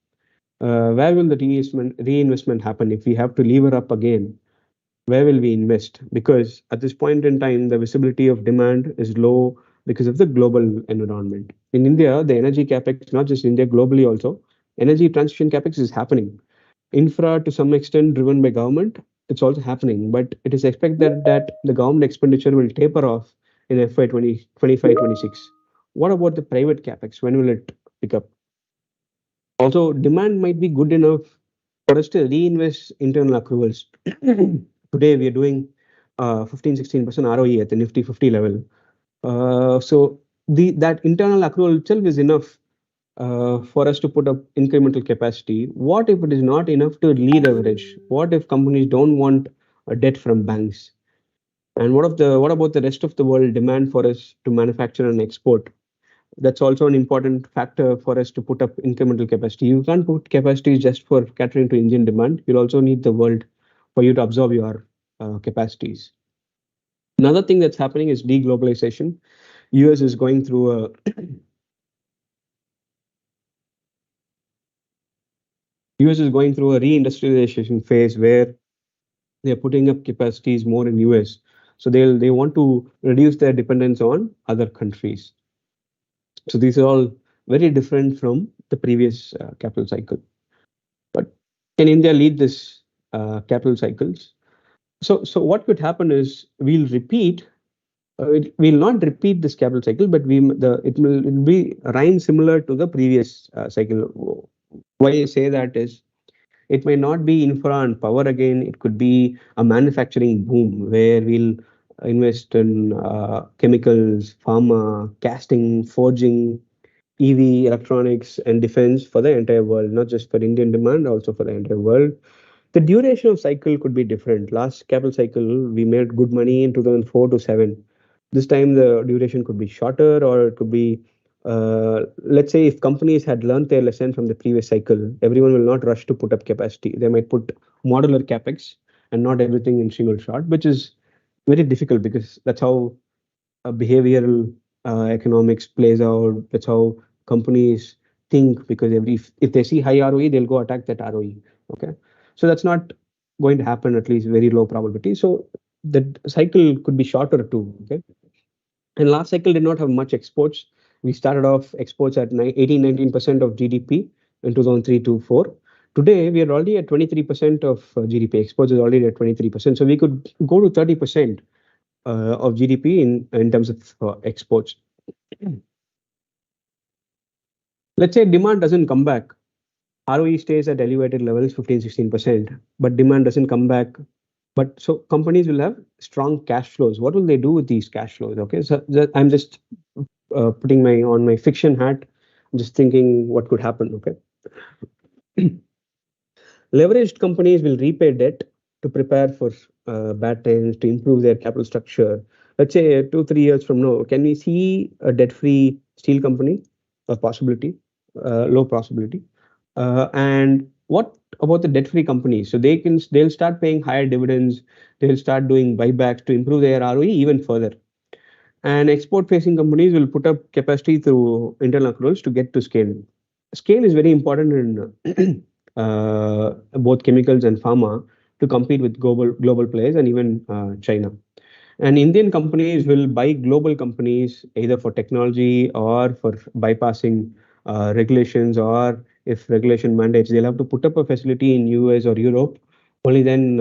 Where will the reinvestment happen if we have to lever up again? Where will we invest? Because at this point in time, the visibility of demand is low because of the global environment. In India, the energy capex, not just India, globally also, energy transition capex is happening. Infra to some extent driven by government, it's also happening, but it is expected that the government expenditure will taper off in FY 2025, 26. What about the private capex? When will it pick up? Also, demand might be good enough for us to reinvest internal accruals. Today, we are doing 15-16% ROE at the Nifty 50 level. So that internal accrual itself is enough for us to put up incremental capacity. What if it is not enough to leverage? What if companies don't want a debt from banks? And what about the rest of the world demand for us to manufacture and export? That's also an important factor for us to put up incremental capacity. You can't put capacity just for catering to Indian demand. You'll also need the world for you to absorb your capacities. Another thing that's happening is deglobalization. US is going through a US is going through a reindustrialization phase where they're putting up capacities more in US. So they want to reduce their dependence on other countries. So these are all very different from the previous capital cycle. But can India lead this capital cycles? So what could happen is we'll not repeat this capital cycle, but it'll be rhyme similar to the previous cycle. Why I say that is it may not be infra and power again. It could be a manufacturing boom where we'll invest in chemicals, pharma, casting, forging, EV, electronics, and defense for the entire world, not just for Indian demand, also for the entire world. The duration of cycle could be different. Last capital cycle, we made good money in 2004 to 7. This time, the duration could be shorter, or it could be, let's say, if companies had learned their lesson from the previous cycle, everyone will not rush to put up capacity. They might put modular capex and not everything in single shot, which is very difficult because that's how behavioral economics plays out. That's how companies think because if they see high ROE, they'll go attack that ROE. Okay, so that's not going to happen, at least very low probability. So the cycle could be shorter too. Okay, and last cycle did not have much exports. We started off exports at 18-19% of GDP in 2003 to 4. Today we are already at 23% of GDP. Exports is already at 23%. So we could go to 30% of GDP in terms of exports. Let's say demand doesn't come back. ROE stays at elevated levels, 15-16%, but demand doesn't come back. But so companies will have strong cash flows. What will they do with these cash flows? Okay, so I'm just putting on my fiction hat, just thinking what could happen. Okay, leveraged companies will repay debt to prepare for bad times, to improve their capital structure. let's say 2-3 years from now, can we see a debt-free steel company? A possibility, low possibility. And what about the debt-free companies? So they'll start paying higher dividends. They'll start doing buybacks to improve their ROE even further. And export-facing companies will put up capacity through internal accruals to get to scale. Scale is very important in both chemicals and pharma to compete with global players and even China. And Indian companies will buy global companies either for technology or for bypassing regulations, or if regulation mandates, they'll have to put up a facility in US or Europe. Only then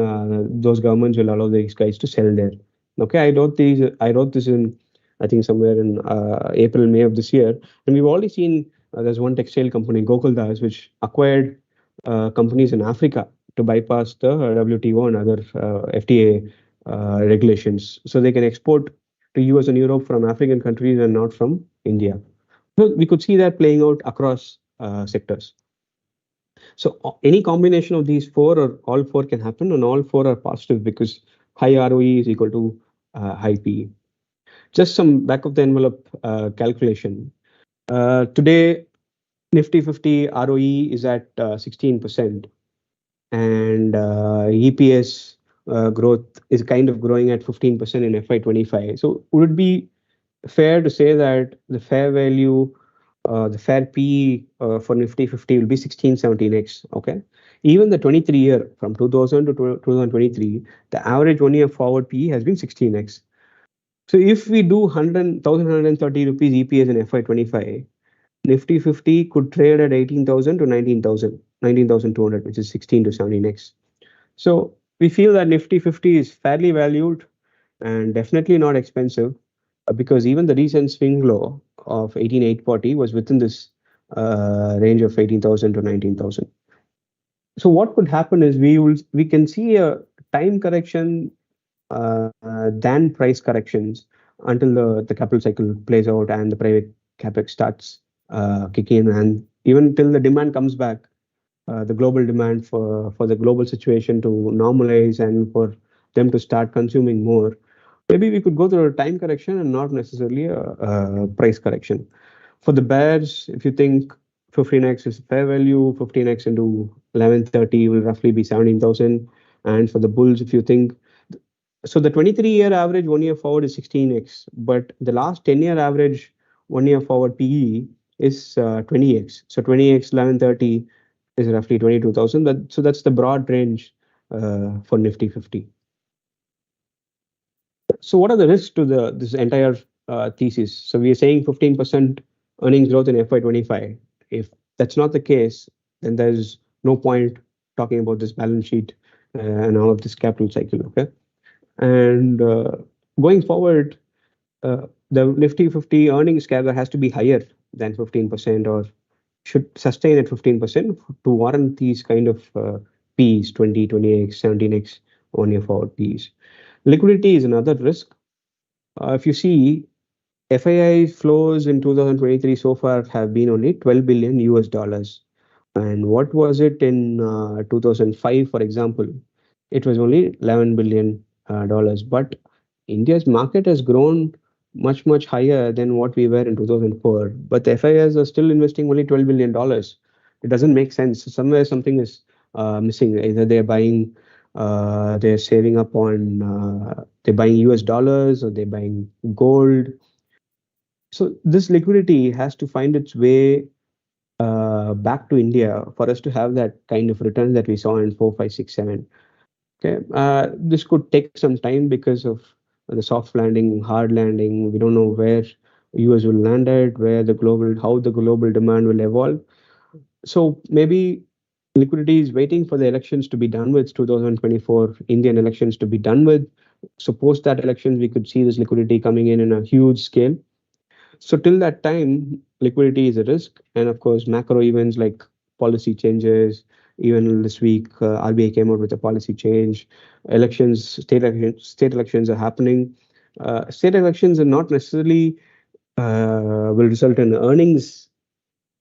those governments will allow these guys to sell there. Okay, I wrote this in, I think somewhere in April, May of this year, and we've already seen there's one textile company, Gokuldas, which acquired companies in Africa to bypass the WTO and other FTA regulations, so they can export to US and Europe from African countries and not from India. So we could see that playing out across sectors. So any combination of these four or all four can happen, and all four are positive because high ROE is equal to high PE. Just some back of the envelope calculation. Today, Nifty 50 ROE is at 16%, and EPS growth is kind of growing at 15% in FY25. So would it be fair to say that the fair value, the fair PE for Nifty 50 will be 16-17x? Okay. Even the 23-year from 2000 to 2023, the average 1 year forward PE has been 16x. So if we do 1,130 rupees EPS in FY25, Nifty 50 could trade at 18,000 to 19,200, which is 16 to 17x. So we feel that Nifty 50 is fairly valued and definitely not expensive, because even the recent swing low of 18,840 was within this range of 18,000 to 19,000. So what could happen is we can see a time correction than price corrections until the capital cycle plays out and the private capex starts kicking in, and even till the demand comes back, the global demand for the global situation to normalize and for them to start consuming more. Maybe we could go through a time correction and not necessarily a price correction. For the bears, if you think 15x is fair value, 15x into 1130 will roughly be 17,000. And for the bulls, if you think, so the 23-year average 1 year forward is 16x, but the last 10-year average 1 year forward PE is 20x. So 20x 1130 is roughly 22,000. So that's the broad range for Nifty 50. So what are the risks to this entire thesis? So we are saying 15% earnings growth in FY25. If that's not the case, then there's no point talking about this balance sheet and all of this capital cycle. Okay, and going forward, the Nifty 50 earnings CAGR has to be higher than 15%, or should sustain at 15% to warrant these kind of Ps, 20, 20x, 17x 1 year forward Ps. Liquidity is another risk. If you see, FII flows in 2023 so far have been only 12 billion US dollars. And what was it in 2005, for example? It was only 11 billion dollars. But India's market has grown much, much higher than what we were in 2004. But the FIIs are still investing only $12 billion. It doesn't make sense. Somewhere something is missing. Either they're saving up on, they're buying US dollars, or they're buying gold. So this liquidity has to find its way back to India for us to have that kind of return that we saw in 4, 5, 6, 7. Okay, this could take some time because of the soft landing, hard landing. We don't know where US will land at, how the global demand will evolve. So maybe liquidity is waiting for the elections to be done with, 2024 Indian elections to be done with. So post that election, we could see this liquidity coming in a huge scale. So till that time, liquidity is a risk. And of course, macro events like policy changes. Even this week, RBI came out with a policy change. State elections are happening. State elections are not necessarily will result in earnings,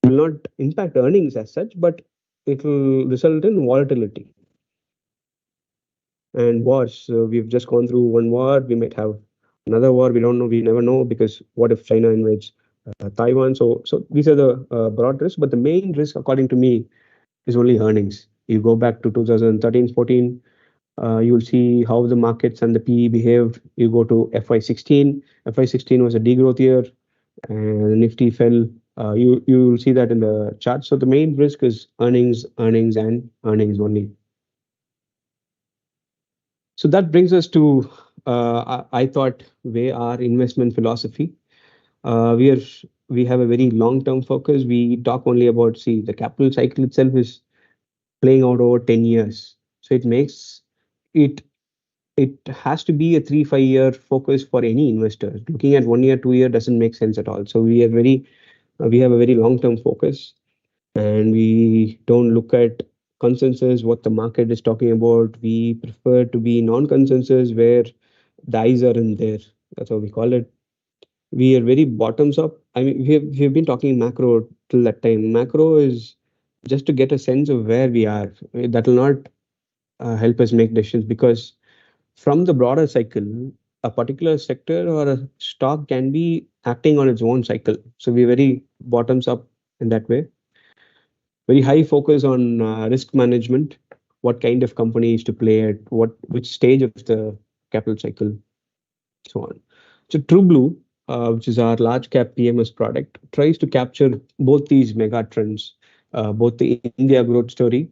will not impact earnings as such, but it will result in volatility. And wars, we've just gone through one war. We might have another war, we don't know, we never know, because what if China invades Taiwan? So these are the broad risks, but the main risk, according to me, is only earnings. You go back to 2013, 14, you'll see how the markets and the PE behaved. You go to FY16. FY16 was a degrowth year, and Nifty fell. You will see that in the chart. So the main risk is earnings, earnings, and earnings only. So that brings us to I thought way our investment philosophy. We are we have a very long-term focus. We talk only about, see, the capital cycle itself is playing out over 10 years. So it makes it it has to be a 3 5 year focus for any investor. Looking at 1 year 2 year doesn't make sense at all. So we have a very long term focus, and we don't look at consensus, what the market is talking about. We prefer to be non-consensus, where the eyes are in there. That's how we call it. We are very bottoms up. I mean, we have been talking macro till that time. Macro is just to get a sense of where we are. That will not help us make decisions, because from the broader cycle, a particular sector or a stock can be acting on its own cycle. So we're very bottoms up in that way. Very high focus on risk management, what kind of companies to play at, which stage of the capital cycle, so on. So TRUBLU, which is our large cap PMS product, tries to capture both these mega trends, both the India growth story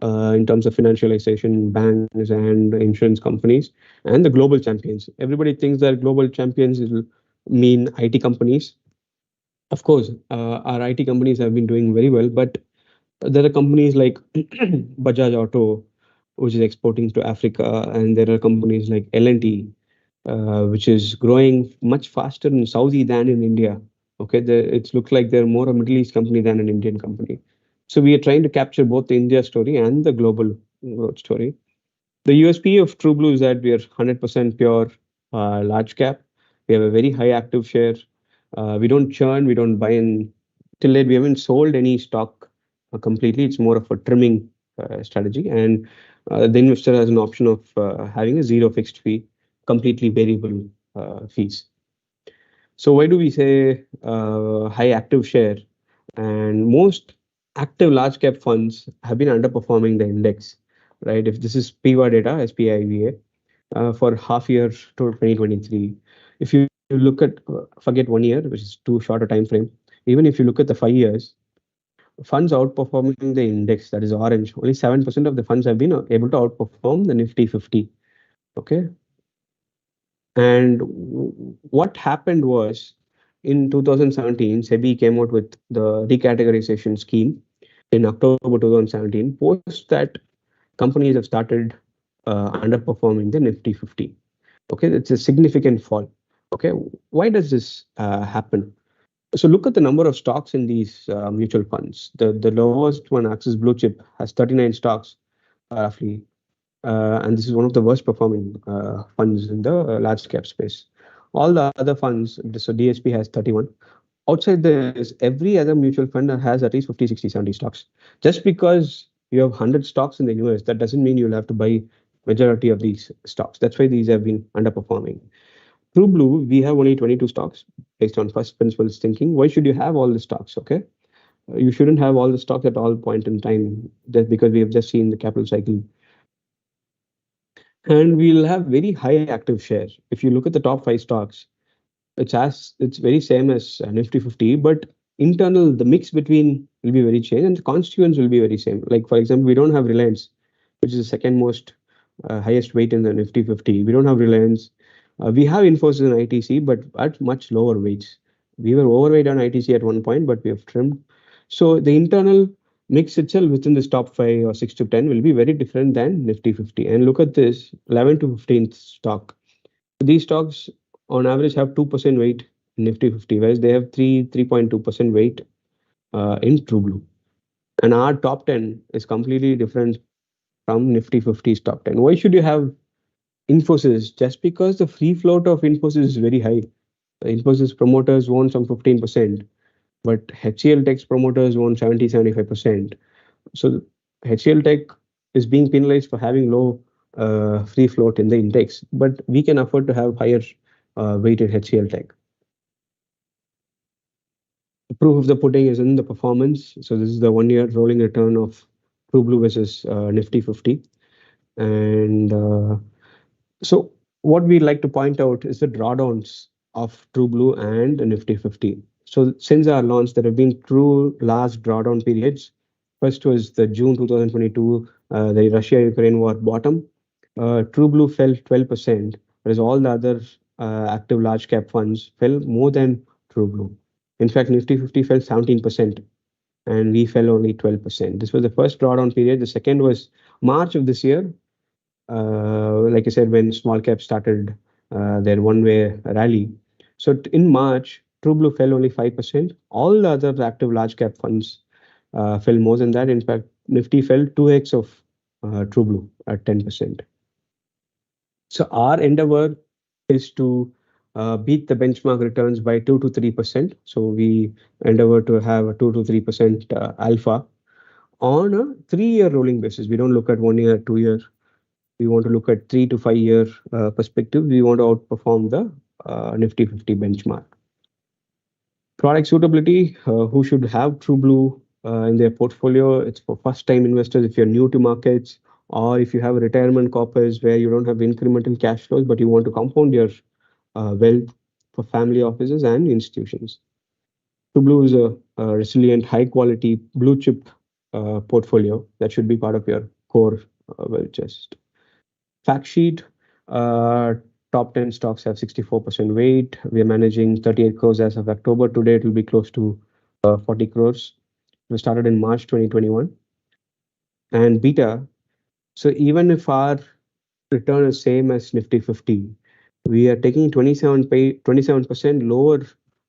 in terms of financialization, banks and insurance companies, and the global champions. Everybody thinks that global champions will mean IT companies. Of course, our IT companies have been doing very well, but there are companies like Bajaj Auto, which is exporting to Africa, and there are companies like L&T, which is growing much faster in Saudi than in India. Okay, it looks like they're more a Middle East company than an Indian company. So we are trying to capture both the India story and the global growth story. The USP of TrueBlue is that we are 100% pure large cap. We have a very high active share. We don't churn, we don't buy in. Till date, we haven't sold any stock completely. It's more of a trimming strategy. And the investor has an option of having a zero fixed fee, completely variable fees. So why do we say high active share? And most active large cap funds have been underperforming the index, right? If this is PIVA data, SPIVA, for half year to 2023. If you look at, forget 1 year, which is too short a time frame, even if you look at the 5 years, funds outperforming the index, that is orange, only 7% of the funds have been able to outperform the Nifty 50. Okay. And what happened was, in 2017, SEBI came out with the recategorization scheme in October 2017. Post that, companies have started underperforming the Nifty 50. Okay, it's a significant fall. Okay, why does this happen? So look at the number of stocks in these mutual funds. The lowest one, Axis Blue Chip, has 39 stocks roughly, and this is one of the worst performing funds in the large cap space. All the other funds, so DSP has 31. Outside this, every other mutual fund has at least 50, 60, 70 stocks. Just because you have 100 stocks in the US, that doesn't mean you'll have to buy majority of these stocks. That's why these have been underperforming. TrueBlue, we have only 22 stocks based on first principles thinking. Why should you have all the stocks? Okay, you shouldn't have all the stocks at all point in time, just because we have just seen the capital cycle. And we'll have very high active share. If you look at the top 5 stocks, it's very same as Nifty 50, but internal, the mix between will be very changed, and the constituents will be very same. Like, for example, we don't have Reliance, which is the second most highest weight in the Nifty 50. We don't have Reliance. We have Infosys and ITC, but at much lower weights. We were overweight on ITC at one point, but we have trimmed. So the internal mix itself within this top 5 or 6 to 10 will be very different than Nifty 50. And look at this, 11 to 15th stock. These stocks on average have 2% weight in Nifty 50, whereas they have 3.2% weight in TrueBlue. And our top 10 is completely different from Nifty 50's top 10. Why should you have Infosys? Just because the free float of Infosys is very high. The Infosys promoters own some 15%, but HCL Tech's promoters own 70-75%. So HCL Tech is being penalized for having low free float in the index, but we can afford to have higher weight in HCL Tech. The proof of the pudding is in the performance. So this is the 1-year rolling return of TRUBLU versus Nifty 50. And so what we like to point out is the drawdowns of TRUBLU and the Nifty 50. So since our launch, there have been two large drawdown periods. First was the June 2022, the Russia-Ukraine war bottom. TRUBLU fell 12%, whereas all the other active large cap funds fell more than TRUBLU. In fact, Nifty 50 fell 17%, and we fell only 12%. This was the first drawdown period. The second was March of this year. Like I said, when Smallcap started their one-way rally. So in March, TRUBLU fell only 5%. All the other active large cap funds fell more than that. In fact, Nifty fell 2x of TRUBLU at 10%. So our endeavor is to beat the benchmark returns by 2 to 3%. So we endeavor to have a 2 to 3% alpha on a 3-year rolling basis. We don't look at 1 year, 2 year. We want to look at 3 to 5 year perspective. We want to outperform the Nifty 50 benchmark. Product suitability, who should have TRUBLU in their portfolio? It's for first time investors. If you're new to markets, or if you have a retirement corpus where you don't have incremental cash flows, but you want to compound your wealth for family offices and institutions. TRUBLU is a resilient, high quality blue chip portfolio that should be part of your core wealth chest. Fact sheet, top 10 stocks have 64% weight. We are managing 38 crores as of October. Today, it will be close to 40 crores. We started in March 2021. And beta, so even if our return is same as Nifty 50, we are taking 27% lower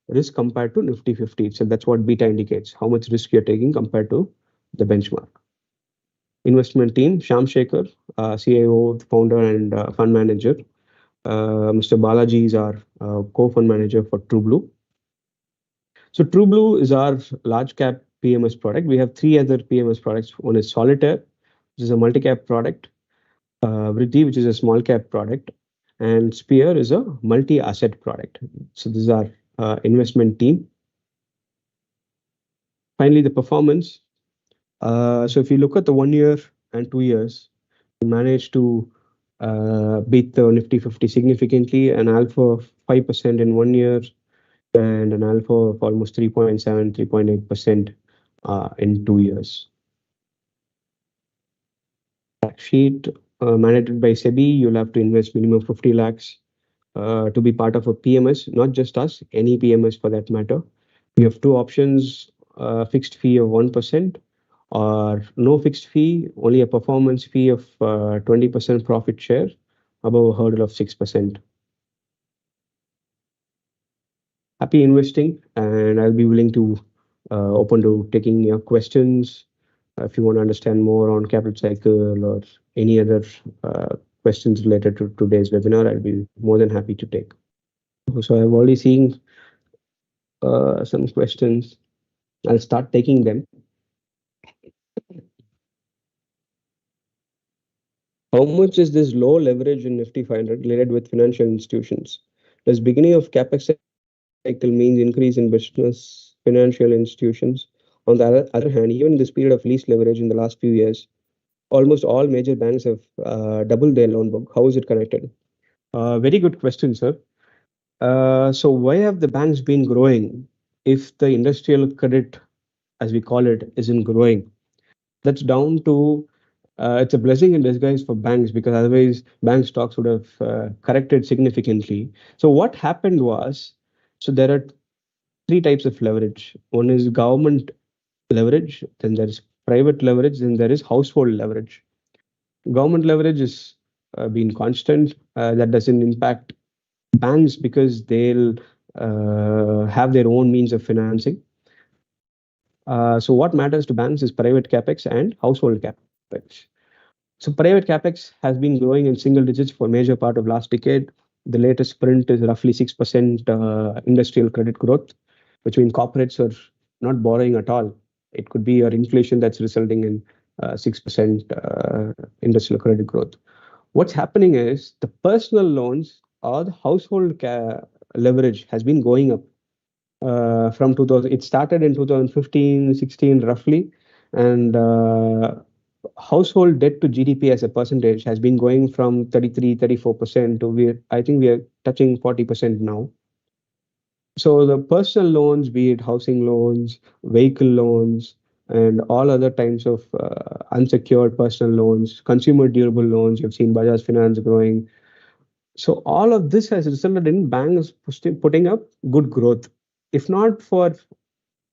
risk compared to Nifty 50. So that's what beta indicates, how much risk you're taking compared to the benchmark. Investment team, Shyam Shekhar, CIO, founder and fund manager. Mr. Balaji is our co-fund manager for TRUBLU. So TRUBLU is our large cap PMS product. We have 3 other PMS products. One is Solitaire, which is a multi-cap product. Vriddhi, which is a small cap product. And Spear is a multi-asset product. So this is our investment team. Finally, the performance. So if you look at the 1 year and 2 years, we managed to beat the Nifty 50 significantly, an alpha of 5% in 1 year and an alpha of almost 3.7, 3.8% in 2 years. Fact sheet, mandated by SEBI, you'll have to invest minimum 50 lakhs to be part of a PMS, not just us, any PMS for that matter. We have 2 options, fixed fee of 1%, or no fixed fee, only a performance fee of 20% profit share above a hurdle of 6%. Happy investing, and I'll be willing to open to taking your questions. If you want to understand more on capital cycle or any other questions related to today's webinar, I'll be more than happy to take. So I've already seen some questions. I'll start taking them. How much is this low leverage in Nifty 500 related with financial institutions? Does beginning of capex cycle means increase in business financial institutions? On the other hand, even in this period of least leverage in the last few years, almost all major banks have doubled their loan book. How is it connected? Very good question, sir. So why have the banks been growing if the industrial credit, as we call it, isn't growing? That's down to it's a blessing in disguise for banks, because otherwise bank stocks would have corrected significantly. So what happened was, so there are 3 types of leverage. One is government leverage, then there is private leverage, then there is household leverage. Government leverage is been constant. That doesn't impact banks because they'll have their own means of financing. So what matters to banks is private capex and household capex. So private capex has been growing in single digits for a major part of last decade. The latest print is roughly 6% industrial credit growth, which means corporates are not borrowing at all. It could be your inflation that's resulting in 6% industrial credit growth. What's happening is the personal loans or the household leverage has been going up from 2000. It started in 2015, 16 roughly, and household debt to GDP as a percentage has been going from 33, 34% to I think we are touching 40% now. So the personal loans, be it housing loans, vehicle loans, and all other types of unsecured personal loans, consumer durable loans, you've seen Bajaj Finance growing. So all of this has resulted in banks putting up good growth. If not for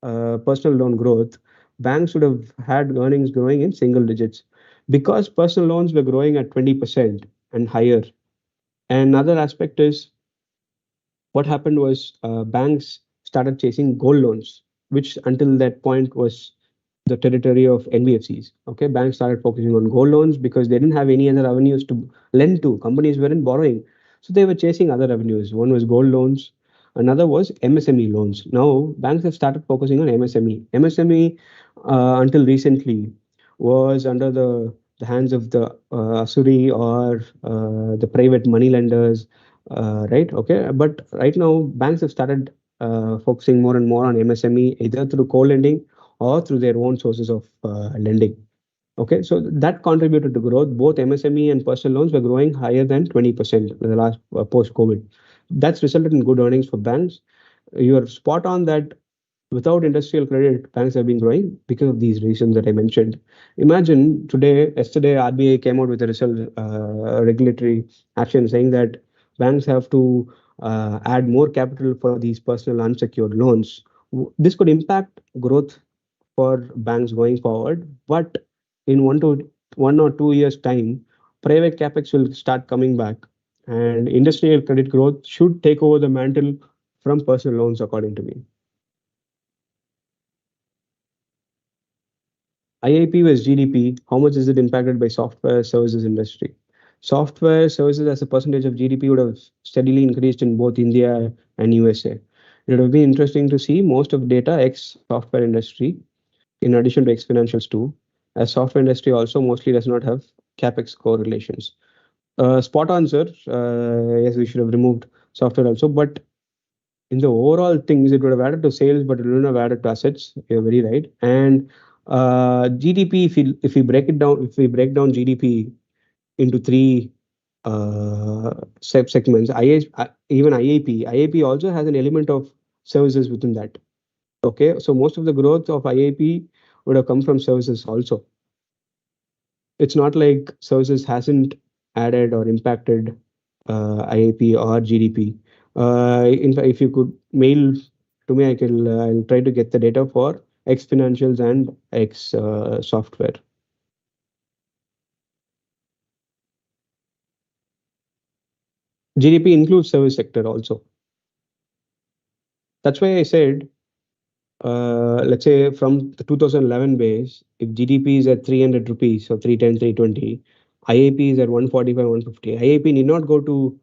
personal loan growth, banks would have had earnings growing in single digits because personal loans were growing at 20% and higher. And another aspect is what happened was banks started chasing gold loans, which until that point was the territory of NBFCs. Okay, banks started focusing on gold loans because they didn't have any other avenues to lend to. Companies weren't borrowing, so they were chasing other avenues. One was gold loans, another was MSME loans. Now banks have started focusing on MSME. MSME until recently was under the hands of the Asuri or the private money lenders, right? Okay, but right now banks have started focusing more and more on MSME, either through co-lending or through their own sources of lending. Okay, so that contributed to growth. Both MSME and personal loans were growing higher than 20% in the last post-COVID. That's resulted in good earnings for banks. You're spot on that without industrial credit, banks have been growing because of these reasons that I mentioned. Imagine yesterday, RBI came out with a result, regulatory action saying that banks have to add more capital for these personal unsecured loans. This could impact growth for banks going forward, but in 1 or 2 years' time, private capex will start coming back, and industrial credit growth should take over the mantle from personal loans, according to me. IIP was GDP. How much is it impacted by software services industry? Software services as a percentage of GDP would have steadily increased in both India and USA. It would have been interesting to see most of data ex software industry, in addition to ex financials too, as software industry also mostly does not have capex correlations. Spot on, sir. Yes, we should have removed software also, but in the overall things, it would have added to sales, but it wouldn't have added to assets. You're very right. And GDP, if we break down GDP into three segments, even IIP also has an element of services within that. Okay, so most of the growth of IIP would have come from services also. It's not like services hasn't added or impacted IIP or GDP. In fact, if you could mail to me, I'll try to get the data for X financials and X software. GDP includes service sector also. That's why I said, let's say from the 2011 base, if GDP is at 300 rupees, so 310, 320, IIP is at 145, 150. IIP need not go to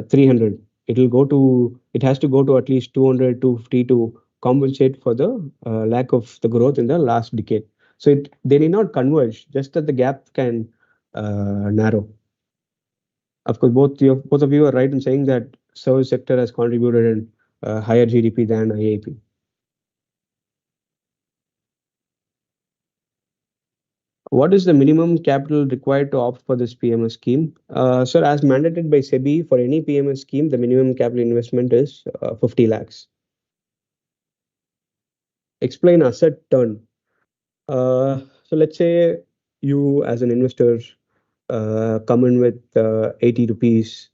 300. It has to go to at least 200, 250 to compensate for the lack of the growth in the last decade. So they need not converge, just that the gap can narrow. Of course, both of you are right in saying that service sector has contributed in higher GDP than IIP. What is the minimum capital required to opt for this PMS scheme? Sir, as mandated by SEBI, for any PMS scheme, the minimum capital investment is 50 lakhs. Explain asset turn. So let's say you as an investor come in with 80 rupees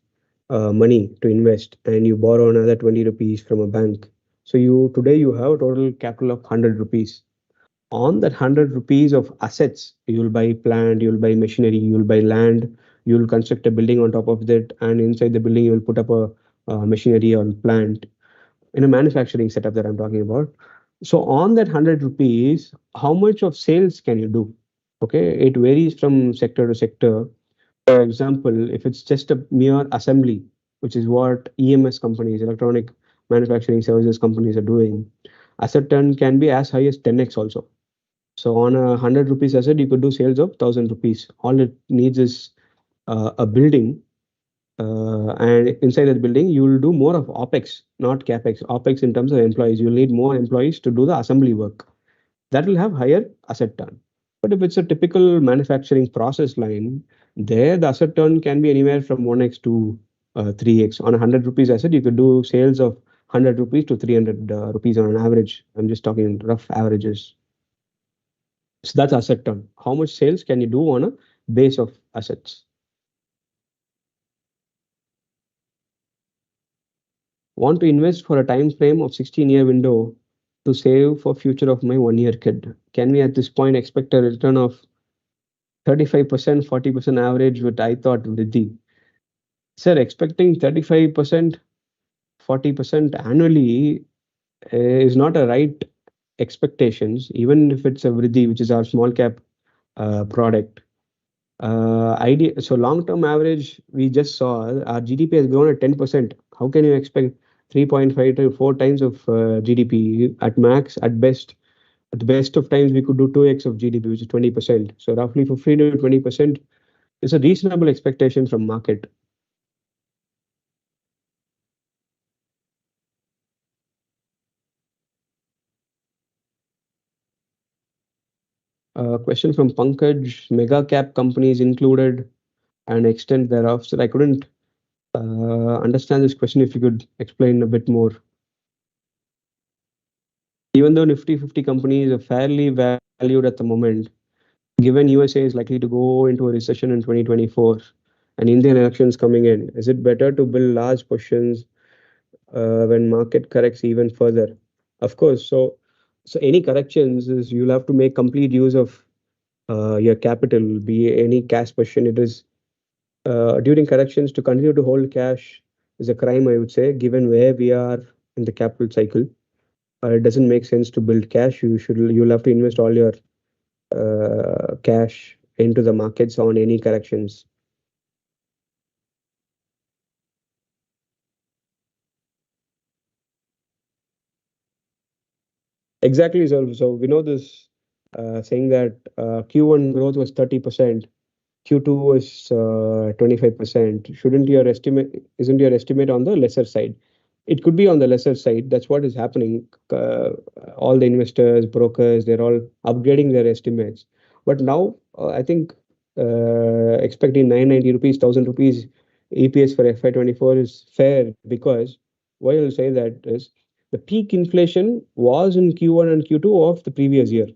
money to invest and you borrow another 20 rupees from a bank. So today you have a total capital of 100 rupees. On that 100 rupees of assets, you'll buy plant, you'll buy machinery, you'll buy land, you'll construct a building on top of that, and inside the building you'll put up a machinery or plant in a manufacturing setup that I'm talking about. So on that 100 rupees, how much of sales can you do? Okay, it varies from sector to sector. For example, if it's just a mere assembly, which is what EMS companies, electronic manufacturing services companies are doing, asset turn can be as high as 10x also. So on a 100 rupees asset, you could do sales of 1000 rupees. All it needs is a building and inside that building, you will do more of OPEX, not CAPEX. OPEX in terms of employees. You'll need more employees to do the assembly work. That will have higher asset turn. But if it's a typical manufacturing process line, there the asset turn can be anywhere from 1x to 3x. On a 100 rupees asset, you could do sales of 100 rupees to 300 rupees on an average. I'm just talking rough averages. So that's asset turn. How much sales can you do on a base of assets? Want to invest for a time frame of 16-year window to save for future of my 1-year kid. Can we at this point expect a return of 35%, 40% average with ithought Vriddhi? Sir, expecting 35%, 40% annually is not a right expectations, even if it's a Vriddhi, which is our small cap product. So long-term average, we just saw our GDP has grown at 10%. How can you expect 3.5 to 4 times of GDP at max, at best? At the best of times, we could do 2x of GDP, which is 20%. So roughly 15 to 20% is a reasonable expectation from market. Question from Pankaj, mega cap companies included and extent thereof. So I couldn't understand this question. If you could explain a bit more. Even though Nifty 50 companies are fairly valued at the moment, given USA is likely to go into a recession in 2024 and Indian elections coming in, is it better to build large positions when market corrects even further? Of course. So any corrections is you'll have to make complete use of your capital, be any cash position. It is during corrections to continue to hold cash is a crime, I would say, given where we are in the capital cycle. It doesn't make sense to build cash. You'll have to invest all your cash into the markets on any corrections. Exactly. So we know this saying that Q1 growth was 30%, Q2 was 25%. Isn't your estimate on the lesser side? It could be on the lesser side. That's what is happening. All the investors, brokers, they're all upgrading their estimates. But now I think expecting 990 rupees, 1000 rupees EPS for FY24 is fair, because why I'll say that is the peak inflation was in Q1 and Q2 of the previous year,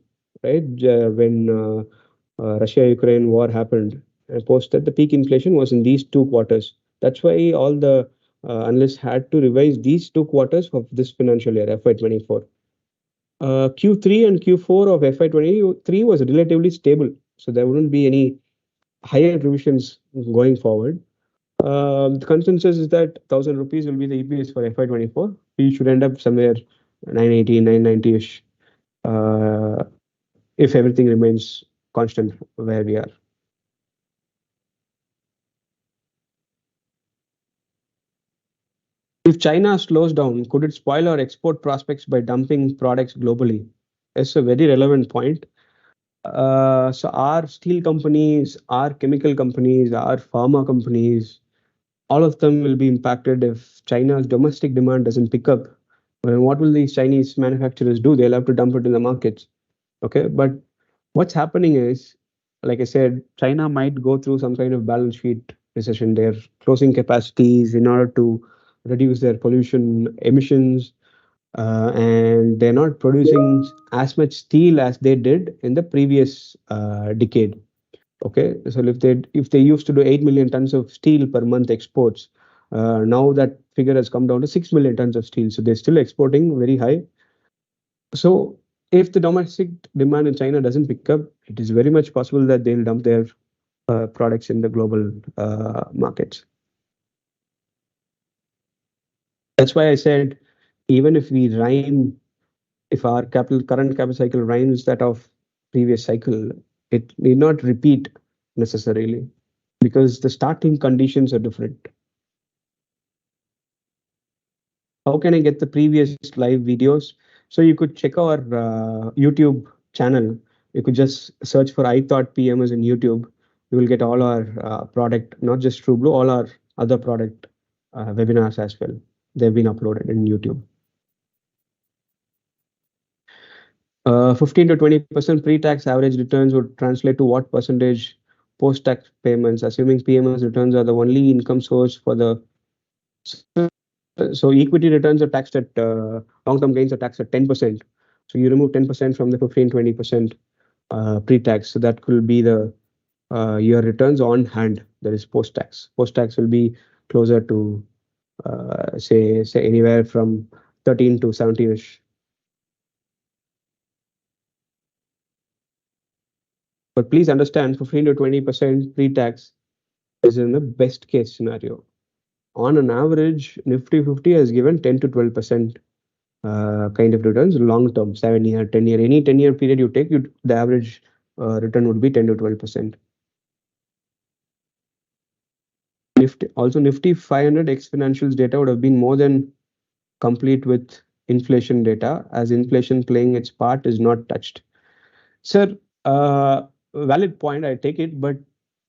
right? When Russia-Ukraine war happened, post that the peak inflation was in these 2 quarters. That's why all the analysts had to revise these 2 quarters of this financial year, FY24. Q3 and Q4 of FY23 was relatively stable, so there wouldn't be any higher revisions going forward. The consensus is that 1000 rupees will be the EPS for FY24. We should end up somewhere 980, 990-ish, if everything remains constant where we are. If China slows down, could it spoil our export prospects by dumping products globally? It's a very relevant point. So our steel companies, our chemical companies, our pharma companies, all of them will be impacted if China's domestic demand doesn't pick up. What will these Chinese manufacturers do? They'll have to dump it in the markets. Okay, but what's happening is, like I said, China might go through some kind of balance sheet recession. They're closing capacities in order to reduce their pollution emissions, and they're not producing as much steel as they did in the previous decade. Okay, so if they used to do 8 million tons of steel per month exports, now that figure has come down to 6 million tons of steel. So they're still exporting very high. So if the domestic demand in China doesn't pick up, it is very much possible that they'll dump their products in the global markets. That's why I said, even if if our current capital cycle rhymes that of previous cycle, it need not repeat necessarily, because the starting conditions are different. How can I get the previous live videos? So you could check our YouTube channel. You could just search for ithoughtpms in YouTube. You will get all our product, not just TRUBLU, all our other product webinars as well. They've been uploaded in YouTube. 15 to 20% pre-tax average returns would translate to what percentage post-tax payments, assuming PMS returns are the only income source for the. So equity returns are taxed at long-term gains are taxed at 10%. So you remove 10% from the 15-20% pre-tax. So that could be the your returns on hand. That is post-tax. Post-tax will be closer to say anywhere from 13 to 17ish. But please understand, 15 to 20% pre-tax is in the best case scenario. On an average, Nifty 50 has given 10 to 12% kind of returns long term, 7-year, 10-year, any 10-year period you take, the average return would be 10 to 12%. Nifty 500 exponentials data would have been more than complete with inflation data, as inflation playing its part is not touched. Sir, valid point, I take it, but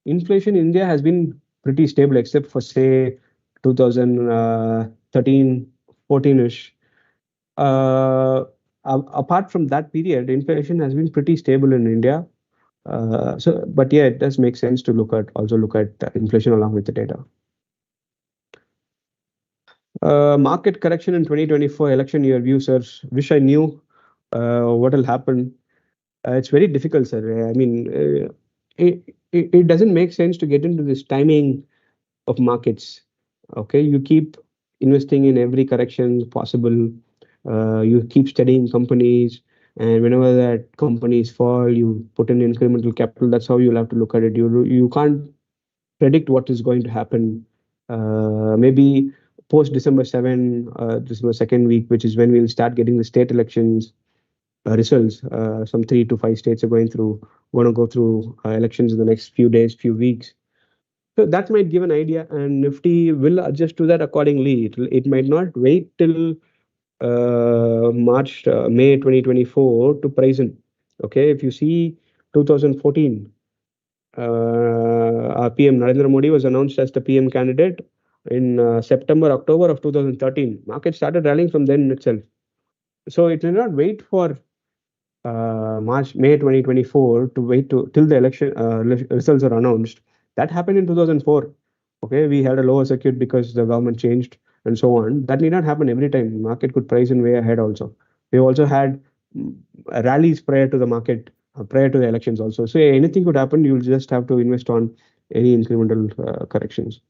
inflation in India has been pretty stable except for say 2013, 14ish. Apart from that period, inflation has been pretty stable in India. But yeah, it does make sense to look at inflation along with the data. Market correction in 2024 election year view, sir. Wish I knew what will happen. It's very difficult, sir. I mean, it doesn't make sense to get into this timing of markets. Okay, you keep investing in every correction possible. You keep studying companies, and whenever that companies fall, you put in incremental capital. That's how you'll have to look at it. You can't predict what is going to happen. Maybe post December 7, December 2nd week, which is when we'll start getting the state elections results. Some 3 to 5 states are going to go through elections in the next few days, few weeks. So that might give an idea, and Nifty will adjust to that accordingly. It might not wait till May 2024 to price in. Okay, if you see 2014, our PM Narendra Modi was announced as the PM candidate in September, October of 2013. Market started rallying from then itself. So it did not wait for May 2024 to wait till the election results are announced. That happened in 2004. Okay, we had a lower circuit because the government changed and so on. That need not happen every time. Market could price in way ahead also. We also had rallies prior to the market, prior to the elections also. So anything could happen. You'll just have to invest on any incremental corrections.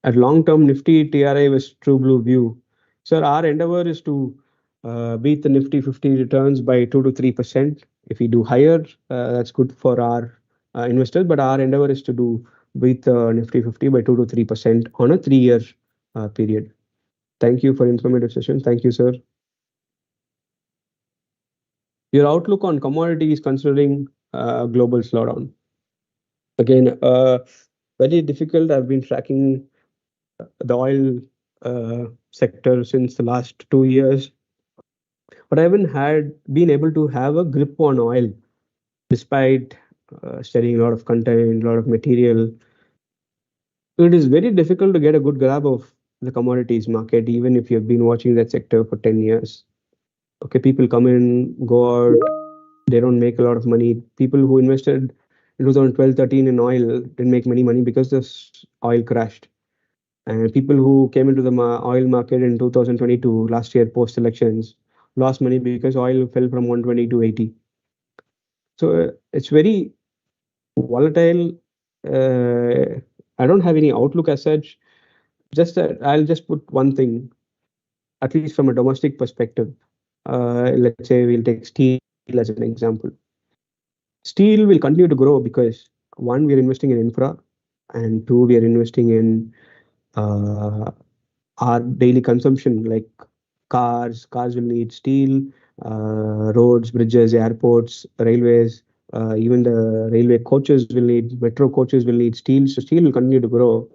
At long-term Nifty TRI with TRUBLU view, sir, our endeavor is to beat the Nifty 50 returns by 2 to 3%. If we do higher, that's good for our investors. But our endeavor is to beat the Nifty 50 by 2 to 3% on a 3-year period. Thank you for informative session. Thank you, sir. Your outlook on commodities considering global slowdown. Again, very difficult. I've been tracking the oil sector since the last 2 years, but I haven't been able to have a grip on oil despite studying a lot of content, a lot of material. It is very difficult to get a good grab of the commodities market, even if you've been watching that sector for 10 years. Okay, people come in, go out, they don't make a lot of money. People who invested in 2012-13 in oil didn't make many money because the oil crashed. And people who came into the oil market in 2022, last year post-elections, lost money because oil fell from 120 to 80. So it's very volatile. I don't have any outlook as such. Just that I'll just put one thing, at least from a domestic perspective. Let's say we'll take steel as an example. Steel will continue to grow because one, we are investing in infra, and two, we are investing in our daily consumption, like cars. Cars will need steel, roads, bridges, airports, railways, even the railway coaches will need, metro coaches will need steel. So steel will continue to grow.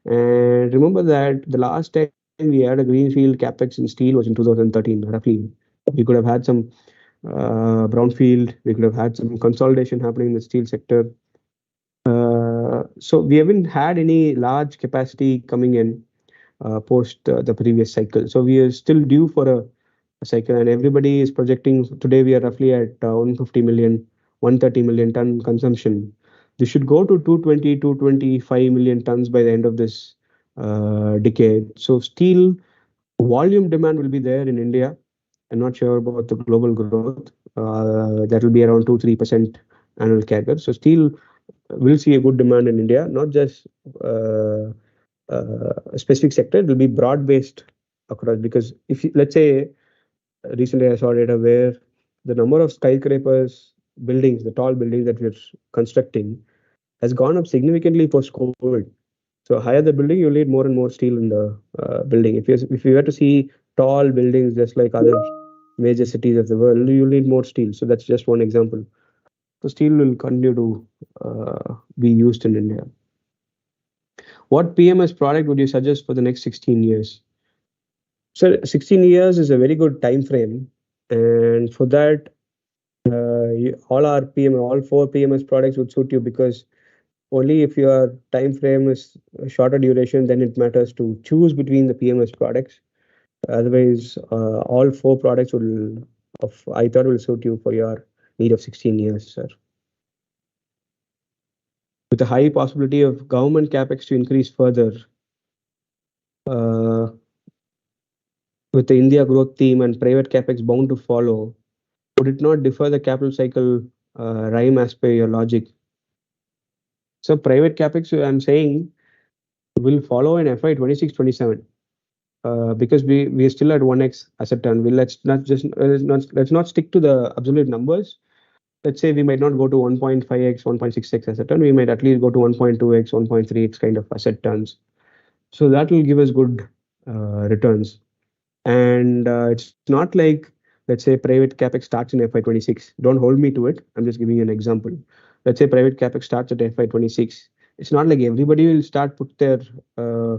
And remember that the last time we had a greenfield capex in steel was in 2013, roughly. We could have had some brownfield, we could have had some consolidation happening in the steel sector. So we haven't had any large capacity coming in post the previous cycle. So we are still due for a cycle, and everybody is projecting. Today we are roughly at 150 million, 130 million ton consumption. This should go to 220, 225 million tons by the end of this decade. So steel volume demand will be there in India. I'm not sure about the global growth. That will be around 2-3% annual CAGR. So steel will see a good demand in India, not just a specific sector. It will be broad based across, because if you, let's say recently I saw data where the number of skyscrapers buildings, the tall buildings that we're constructing, has gone up significantly post COVID. So higher the building, you need more and more steel in the building. If you were to see tall buildings just like other major cities of the world, you need more steel. So that's just one example. So steel will continue to be used in India. What PMS product would you suggest for the next 16 years? So 16 years is a very good time frame, and for that, all four PMS products would suit you, because only if your time frame is a shorter duration, then it matters to choose between the PMS products. Otherwise, all four products I thought will suit you for your need of 16 years, sir. With a high possibility of government capex to increase further, uh, with the India growth theme and private capex bound to follow, would it not defer the capital cycle rhyme as per your logic? So private capex, I'm saying, will follow in FY 26-27. Because we are still at 1x asset turn. Let's not stick to the absolute numbers. Let's say we might not go to 1.5x, 1.6x asset turn. We might at least go to 1.2x, 1.3x kind of asset turns. So that will give us good returns. And it's not like, let's say private capex starts in FY26. Don't hold me to it. I'm just giving you an example. Let's say private capex starts at FY26. It's not like everybody will start put their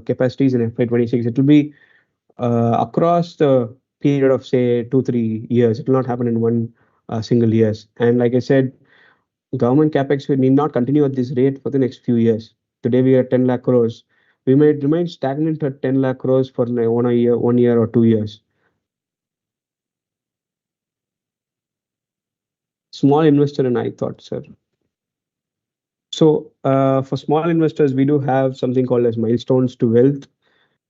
capacities in FY26. It will be across the period of say 2-3 years. It will not happen in one single years. And like I said, government capex will need not continue at this rate for the next few years. Today we are 10 lakh crores. We might remain stagnant at 10 lakh crores for 1 year or 2 years. Small investor and ithought, sir. So for small investors, we do have something called as milestones to wealth,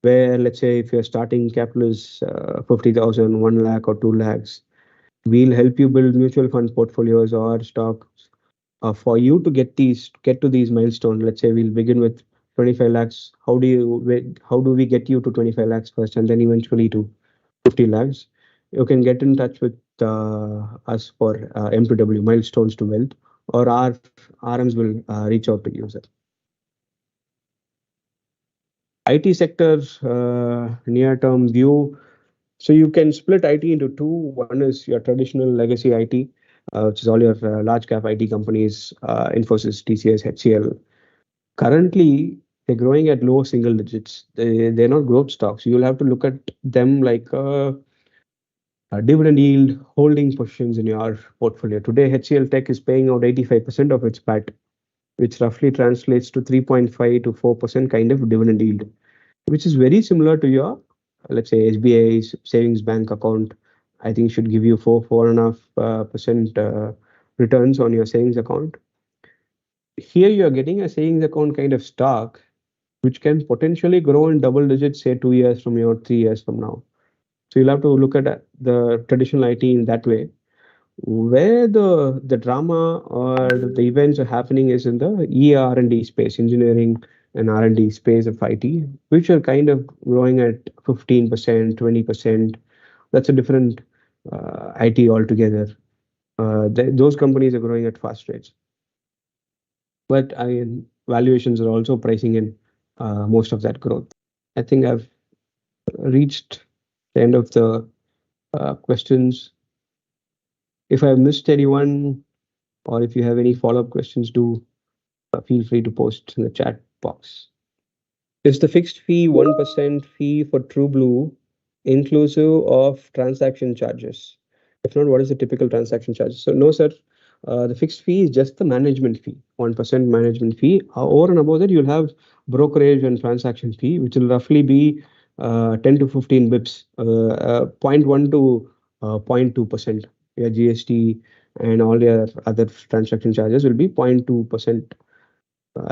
where let's say if your starting capital is 50,000, 1 lakh or 2 lakhs, we'll help you build mutual fund portfolios or stocks for you to get to these milestones. Let's say we'll begin with 25 lakhs. How do we get you to 25 lakhs first, and then eventually to 50 lakhs? You can get in touch with us for M2W, milestones to wealth, or our RMs will reach out to you, sir. IT sector near-term view. So you can split IT into two. One is your traditional legacy IT, which is all your large cap IT companies, Infosys, TCS, HCL. Currently, they're growing at low single digits. They're not growth stocks. You'll have to look at them like a dividend yield holding positions in your portfolio. Today, HCL Tech is paying out 85% of its PAT, which roughly translates to 3.5 to 4% kind of dividend yield, which is very similar to your, let's say, SBI's savings bank account. I think should give you 4.5% returns on your savings account. Here you are getting a savings account kind of stock, which can potentially grow in double digits, say 2 years from now, 3 years from now. So you'll have to look at the traditional IT in that way. Where the drama or the events are happening is in the ER&D space, engineering and R&D space of IT, which are kind of growing at 15%, 20%. That's a different IT altogether. Those companies are growing at fast rates. But valuations are also pricing in most of that growth. I think I've reached the end of the questions. If I missed anyone, or if you have any follow-up questions, do feel free to post in the chat box. Is the fixed fee 1% fee for TRUBLU inclusive of transaction charges? If not, what is the typical transaction charges? So no, sir. the fixed fee is just the management fee, 1% management fee. Over and above that, you'll have brokerage and transaction fee, which will roughly be 10 to 15 bips, 0.1 to 0.2%. Your GST and all your other transaction charges will be 0.2%,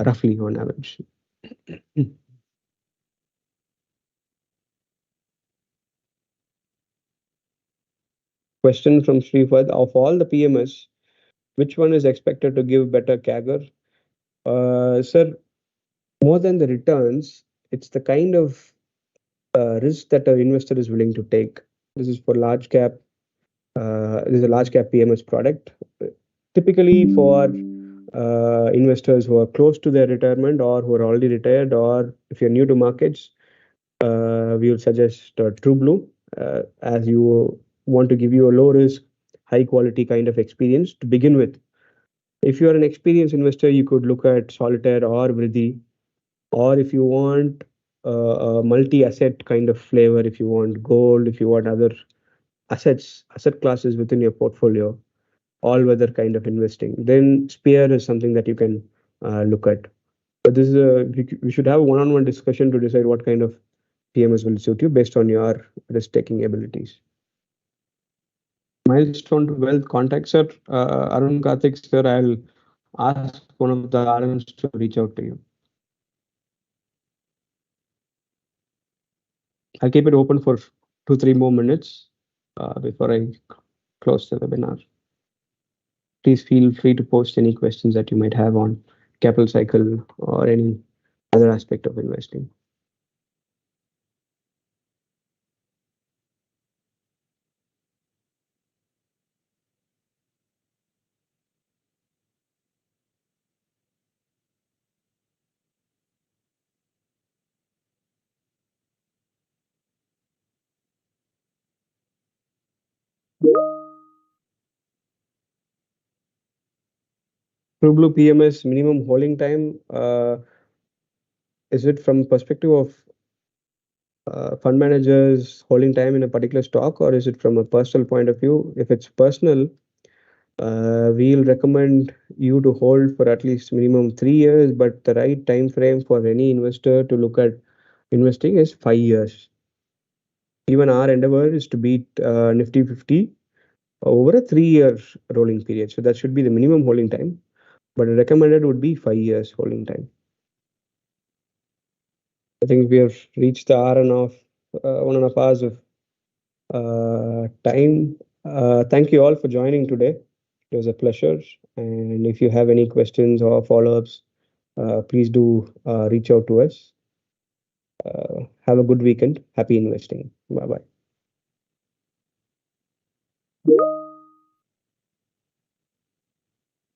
roughly on average. Question from Srifad: of all the PMS, which one is expected to give better CAGR? Sir, more than the returns, it's the kind of risk that an investor is willing to take. This is for large cap. This is a large cap PMS product. Typically for investors who are close to their retirement or who are already retired, or if you're new to markets, we would suggest TRUBLU, as you want to give you a low risk, high quality kind of experience to begin with. If you are an experienced investor, you could look at Solitaire or Vriddhi, or if you want a multi-asset kind of flavor, if you want gold, if you want other asset classes within your portfolio, all-weather kind of investing, then Spear is something that you can look at. But this is we should have a one-on-one discussion to decide what kind of PMS will suit you based on your risk-taking abilities. Milestone to wealth contact, sir. Arun Karthik, sir, I'll ask one of the RMs to reach out to you. I'll keep it open for 2-3 more minutes before I close the webinar. Please feel free to post any questions that you might have on capital cycle or any other aspect of investing. TRUBLU PMS minimum holding time, is it from perspective of fund managers holding time in a particular stock, or is it from a personal point of view? If it's personal, we'll recommend you to hold for at least minimum 3 years, but the right time frame for any investor to look at investing is 5 years. Even our endeavor is to beat Nifty 50 over a 3-year rolling period. So that should be the minimum holding time, but recommended would be 5 years holding time. I think we have reached the hour and of 1.5 hours of time. Thank you all for joining today. It was a pleasure. And if you have any questions or follow-ups, please do reach out to us. Have a good weekend. Happy investing. Bye-bye.